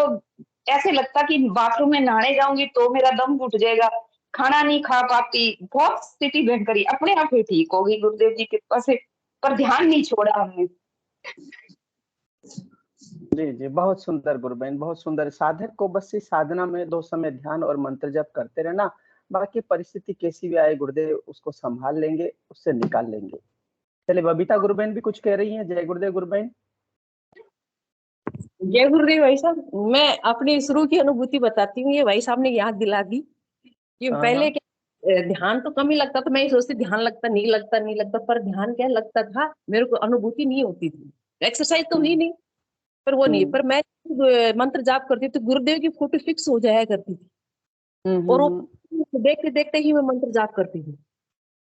ऐसे लगता कि बाथरूम में नहाने जाऊंगी तो मेरा दम घुट जाएगा, खाना नहीं खा पाती, बहुत स्थिति भयंकरी। अपने आप ही ठीक होगी गुरुदेव जी की कृपा से, पर ध्यान नहीं छोड़ा हमने। जी जी, बहुत सुंदर गुरुबहन, बहुत सुंदर। साधक को बस इस साधना में 2 समय ध्यान और मंत्र जप करते रहना, बाकी परिस्थिति कैसी भी आए गुरुदेव उसको संभाल लेंगे, उससे निकाल लेंगे। चलिए, बबीता गुरुबहन भी कुछ कह रही हैं। जय गुरुदेव गुरुबहन। जय गुरुदेव भाई साहब। मैं अपनी शुरू की अनुभूति बताती हूँ, ये भाई साहब ने याद दिला दी कि हाँ, पहले हाँ। ध्यान तो कम ही लगता था। मैं ये सोचती ध्यान लगता नहीं लगता नहीं लगता, पर ध्यान क्या लगता था, मेरे को अनुभूति नहीं होती थी। एक्सरसाइज तो हुई नहीं, पर वो नहीं। पर मैं मंत्र जाप करती थी, गुरुदेव की फोटो फिक्स हो जाया करती थी, और वो देखते देखते ही मैं मंत्र जाप करती थी।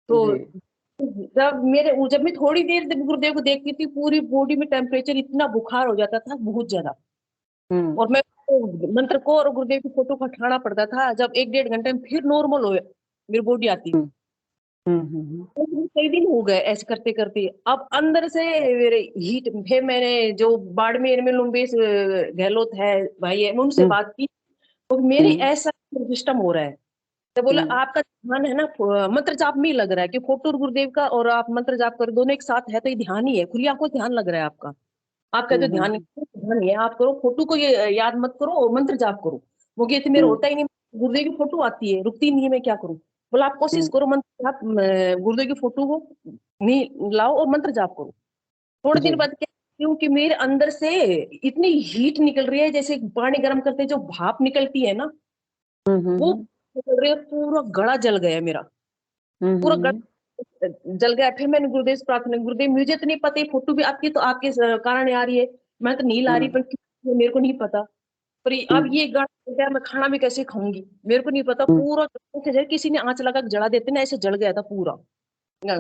तो जी। जब मैं थोड़ी देर गुरुदेव को देखती थी, पूरी बॉडी में टेम्परेचर इतना बुखार हो जाता था, बहुत ज्यादा। और मैं मंत्र को और गुरुदेव की फोटो को हटाना पड़ता था। जब 1-1.5 घंटे में फिर नॉर्मल हो मेरी बॉडी आती। कई दिन हो गए ऐसे करते करते, अब अंदर से मेरे हीट। फिर मैंने जो बाड़मेर में लुम्बेश गहलोत है भाई है, मैं उनसे बात की, तो मेरे ऐसा सिस्टम हो रहा है। तो बोला आपका ध्यान है ना मंत्र जाप में ही लग रहा है, कि फोटो और गुरुदेव का और आप मंत्र जाप कर दोनों एक साथ है, तो ये ध्यान ही है, खुली आंखों ध्यान लग रहा है आपका। आपका जो ध्यान है आप करो, फोटो को ये याद मत करो और मंत्र जाप करो। वो कहते मेरा होता ही नहीं, गुरुदेव की फोटो आती है, रुकती नहीं है, मैं क्या करूं। बोला आप कोशिश करो मंत्र जाप, गुरुदेव की फोटो को नहीं लाओ और मंत्र जाप करो। थोड़े दिन बाद क्या, क्योंकि मेरे अंदर से इतनी हीट निकल रही है, जैसे पानी गर्म करते जो भाप निकलती है ना, वो निकल रही है। पूरा गला जल गया मेरा, पूरा गला जल गया। फिर मैंने गुरुदेव से प्रार्थना, गुरुदेव मुझे तो नहीं पता, ये फोटो भी आपकी तो आपके कारण आ रही है, मैं तो नहीं ला रही, पर क्यों मेरे को नहीं पता। पर अब ये गला जल गया, मैं खाना भी कैसे खाऊंगी, मेरे को नहीं पता। पूरा किसी ने आंच लगा जला देते ना, ऐसे जल गया था पूरा गला।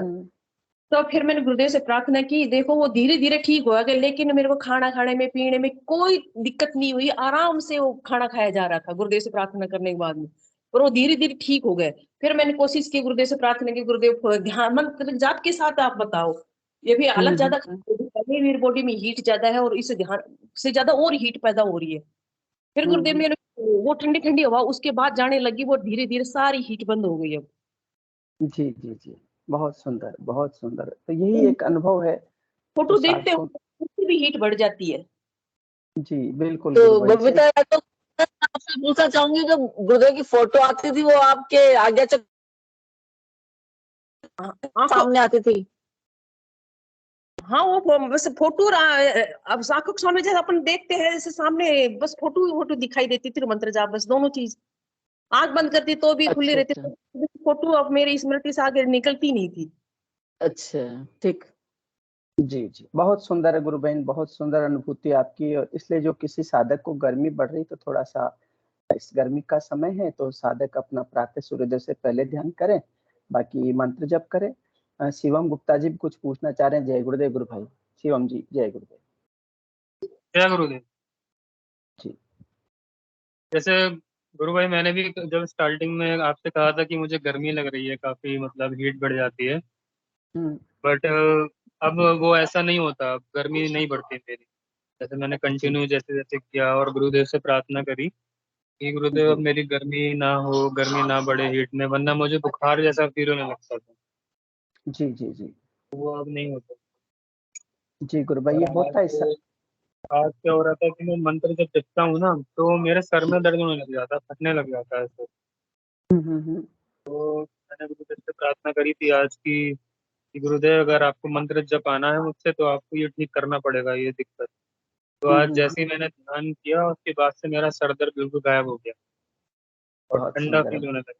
तो फिर मैंने गुरुदेव से प्रार्थना की, देखो वो धीरे धीरे ठीक हो गया, लेकिन मेरे को खाना खाने में पीने में कोई दिक्कत नहीं हुई, आराम से वो खाना खाया जा रहा था गुरुदेव से प्रार्थना करने के बाद में, पर वो धीरे धीरे ठीक हो गए। फिर मैंने कोशिश की गुरुदेव से प्रार्थना की, गुरुदेव ध्यान मंत्र जाप के साथ आप बताओ, ये भी अलग ज्यादा मेरी बॉडी में हीट ज्यादा है, और इससे ध्यान से ज्यादा और हीट पैदा हो रही है। फिर गुरुदेव मेरे वो ठंडी ठंडी हवा उसके बाद जाने लगी, वो धीरे धीरे सारी हीट बंद हो गई अब। जी जी जी, बहुत सुंदर, बहुत सुंदर। तो यही एक अनुभव है फोटो जो देखते हो, साधकों। उससे भी हीट बढ़ जाती है। जी बिल्कुल तो गुरुबहन, सही। बबीता तो आपसे पूछना चाहूंगी, जो गुरुदेव की फोटो आती थी वो आपके आज्ञा चक्र आंखों सामने आती थी? हाँ, वो बस फोटो अब आंखों के सामने जैसे अपन देखते हैं, जैसे सामने बस फोटो फोटो दिखाई देती थी, मंत्र जाप बस, दोनों चीज। आंख बंद करती तो भी खुली अच्छा रहती, अच्छा तो फोटो अब मेरी स्मृति से आगे निकलती नहीं थी। अच्छा, ठीक। जी जी, बहुत सुंदर है गुरुबहन, बहुत सुंदर अनुभूति आपकी। और इसलिए जो किसी साधक को गर्मी बढ़ रही, तो थोड़ा सा इस गर्मी का समय है, तो साधक अपना प्रातः सूर्योदय से पहले ध्यान करें, बाकी मंत्र जप करें। शिवम गुप्ता जी भी कुछ पूछना चाह रहे हैं। जय गुरुदेव गुरु भाई। शिवम जी, जय गुरुदेव। जय गुरुदेव। जी। जैसे गुरु भाई, मैंने भी जब स्टार्टिंग में आपसे कहा था कि मुझे गर्मी लग रही है, काफी मतलब हीट बढ़ जाती है, बट अब वो ऐसा नहीं होता, अब गर्मी नहीं बढ़ती मेरी। जैसे मैंने कंटिन्यू जैसे जैसे किया और गुरुदेव से प्रार्थना करी कि गुरुदेव अब मेरी गर्मी ना हो, गर्मी ना बढ़े हीट में, वरना मुझे बुखार जैसा फील होने लगता था। जी जी जी वो अब नहीं होता। जी गुरु भाई, ये होता है सर। आज क्या हो रहा था कि मैं मंत्र जब जपता हूँ ना, तो मेरे सर में दर्द होने लग जाता, फटने लग जाता है सर। मैंने गुरुदेव से प्रार्थना करी थी आज की कि गुरुदेव अगर आपको मंत्र जप आना है मुझसे तो आपको ये ठीक करना पड़ेगा ये दिक्कत। तो आज जैसे ही मैंने ध्यान किया उसके बाद से मेरा सर दर्द बिल्कुल गायब हो गया और बहुत ठंडा सुंदर। फील होने लगा।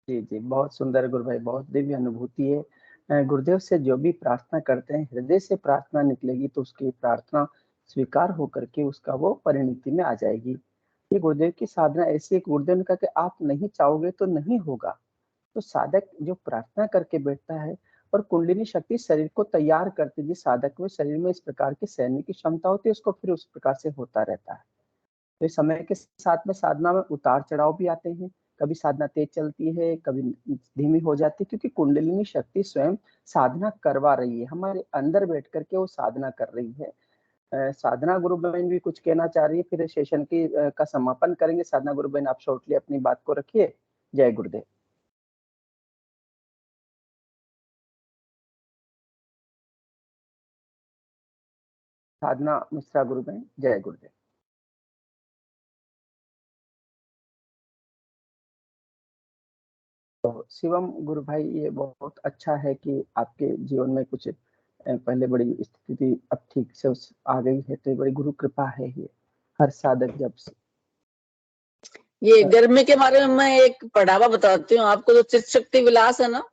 जी जी, बहुत सुंदर गुरु भाई, बहुत दिव्य अनुभूति है। गुरुदेव से जो भी प्रार्थना करते हैं, हृदय से प्रार्थना निकलेगी तो उसकी प्रार्थना स्वीकार होकर के उसका वो परिणति में आ जाएगी। ये गुरुदेव की साधना ऐसी है, गुरुदेव ने कहा कि आप नहीं चाहोगे तो नहीं होगा। तो साधक जो प्रार्थना करके बैठता है और कुंडलिनी शक्ति शरीर को तैयार करती है, जिस साधक में शरीर में इस प्रकार की सहने की क्षमता होती है, उसको फिर उस प्रकार से होता रहता है। तो समय के साथ में साधना में उतार चढ़ाव भी आते हैं, कभी साधना तेज चलती है, कभी धीमी हो जाती है, क्योंकि कुंडलिनी शक्ति स्वयं साधना करवा रही है, हमारे अंदर बैठ करके वो साधना कर रही है। साधना गुरु बहन भी कुछ कहना चाह रही है, फिर सेशन की का समापन करेंगे। साधना गुरु बहन, आप शॉर्टली अपनी बात को रखिए। जय गुरुदेव। साधना मिश्रा गुरु बहन, जय गुरुदेव। तो शिवम गुरु भाई, ये बहुत अच्छा है कि आपके जीवन में कुछ पहले बड़ी स्थिति अब ठीक से आ गई है, तो बड़ी गुरु कृपा है। ये हर साधक जब ये गर्मी के बारे में मैं एक पढ़ावा बताती हूँ आपको। जो चित्त शक्ति विलास है ना,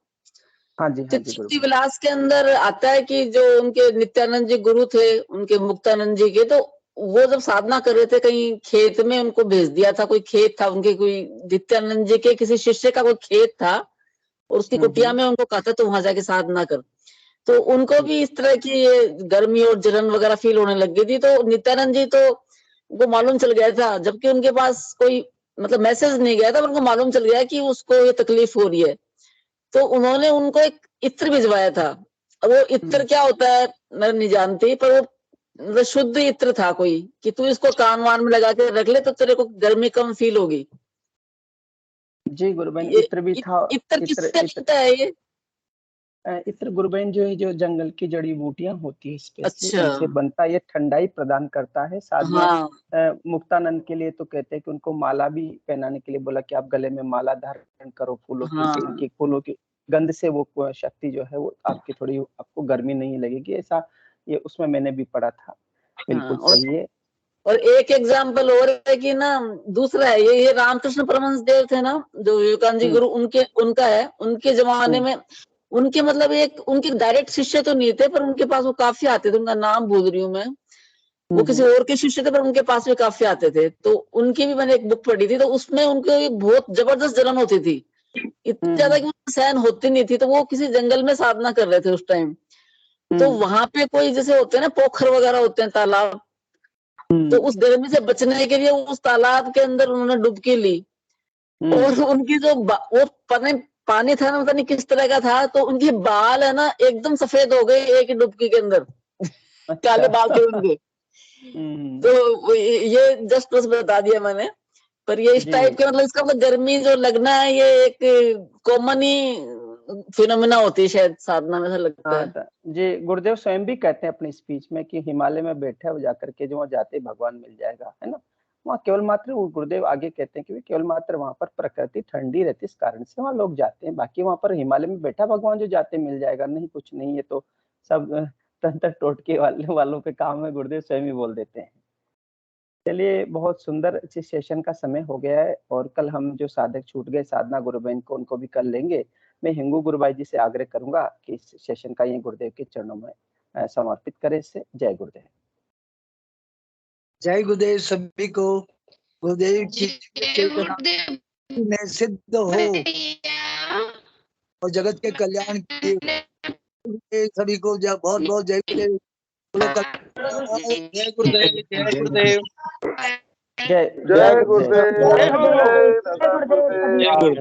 हाँ जी चित्त शक्ति विलास के अंदर आता है कि जो उनके नित्यानंद जी गुरु थे, उनके मुक्तानंद जी के, तो वो जब साधना कर रहे थे कहीं खेत में, उनको भेज दिया था। कोई खेत था उनके, कोई नित्यानंद जी के किसी शिष्य का कोई खेत था और उसकी कुटिया में उनको कहा था तो वहां जाके साधना कर। तो उनको भी इस तरह की ये गर्मी और जलन वगैरह फील होने लग गई थी। तो नित्यानंद जी तो उनको मालूम चल गया था, जबकि उनके पास कोई मतलब मैसेज नहीं गया था, उनको मालूम चल गया कि उसको ये तकलीफ हो रही है। तो उन्होंने उनको एक इत्र भिजवाया था। अब वो इत्र क्या होता है मैं नहीं जानती, पर वो मतलब शुद्ध इत्र था कोई, कि तू इसको कान वान में लगा के रख ले तो तेरे को गर्मी कम फील होगी। जी गुरु बहन, इत्र भी था। इत्र किससे बनता है ये? इत्र गुरु बहन जो है, जो जंगल की जड़ी बूटियां होती है स्पेशली, अच्छा। उनसे बनता है। ये ठंडाई प्रदान करता है। साथ में मुक्तानंद के लिए तो कहते हैं कि उनको माला भी पहनाने के लिए बोला कि आप गले में माला धारण करो फूलों की, तो उनकी फूलों की गंध से वो शक्ति जो है वो आपकी थोड़ी आपको गर्मी नहीं लगेगी। ऐसा ये उसमें मैंने भी पढ़ा था। बिल्कुल सही है। और एक एग्जाम्पल और है कि ना, दूसरा है ये रामकृष्ण परमहंस देव थे ना, जो विवेकानंद जी गुरु, उनका है। उनके जमाने में उनके मतलब एक उनके डायरेक्ट शिष्य तो नहीं थे, पर उनके पास वो काफी आते थे। उनका नाम भूल रही हूँ मैं, वो किसी और के शिष्य थे पर उनके पास भी काफी आते थे। तो उनकी भी मैंने एक बुक पढ़ी थी, तो उसमें उनको बहुत जबरदस्त जलन होती थी, इतनी ज्यादा कि वो सहन होती नहीं थी। तो वो किसी जंगल में साधना कर रहे थे उस टाइम। तो वहां पे कोई जैसे होते हैं ना पोखर वगैरह होते हैं, तालाब, तो उस गर्मी से बचने के लिए उस तालाब के अंदर उन्होंने डुबकी ली। और उनकी जो वो पानी था ना, पता नहीं किस तरह का था, तो उनके बाल है ना एकदम सफेद हो गए एक ही डुबकी के अंदर। काले बाल थे उनके। तो ये जस्ट बस बता दिया मैंने। पर ये इस टाइप के मतलब इसका मतलब गर्मी जो लगना है ये एक कॉमन ही फिनोमिना होती है शायद साधना में, ऐसा लगता है। जी, गुरुदेव स्वयं भी कहते हैं अपनी स्पीच में कि हिमालय में बैठे हो जाकर के, जो वहाँ जाते भगवान मिल जाएगा, है ना। वहाँ केवल मात्र गुरुदेव आगे कहते हैं कि केवल मात्र वहाँ पर प्रकृति ठंडी रहती, इस कारण से वहाँ लोग जाते हैं। बाकी वहाँ पर हिमालय में बैठा भगवान जो जाते मिल जाएगा, नहीं कुछ नहीं है। तो सब तंत्र टोटके वालों पे काम है, गुरुदेव स्वयं ही बोल देते हैं। चलिए, बहुत सुंदर सेशन का समय हो गया है, और कल हम जो साधक छूट गए साधना गुरु बहन को, उनको भी कल लेंगे। मैं हिंगू गुरु भाई जी से आग्रह करूंगा कि इस सेशन का ये गुरुदेव के चरणों में समर्पित करें इससे। जय गुरुदेव। जय गुरुदेव सभी को। गुरुदेव में सिद्ध हो और जगत के कल्याण के लिए सभी को बहुत बहुत जय गुरुदेव। जय गुरुदेव, जय गुरुदेव, जय गुरुदेव।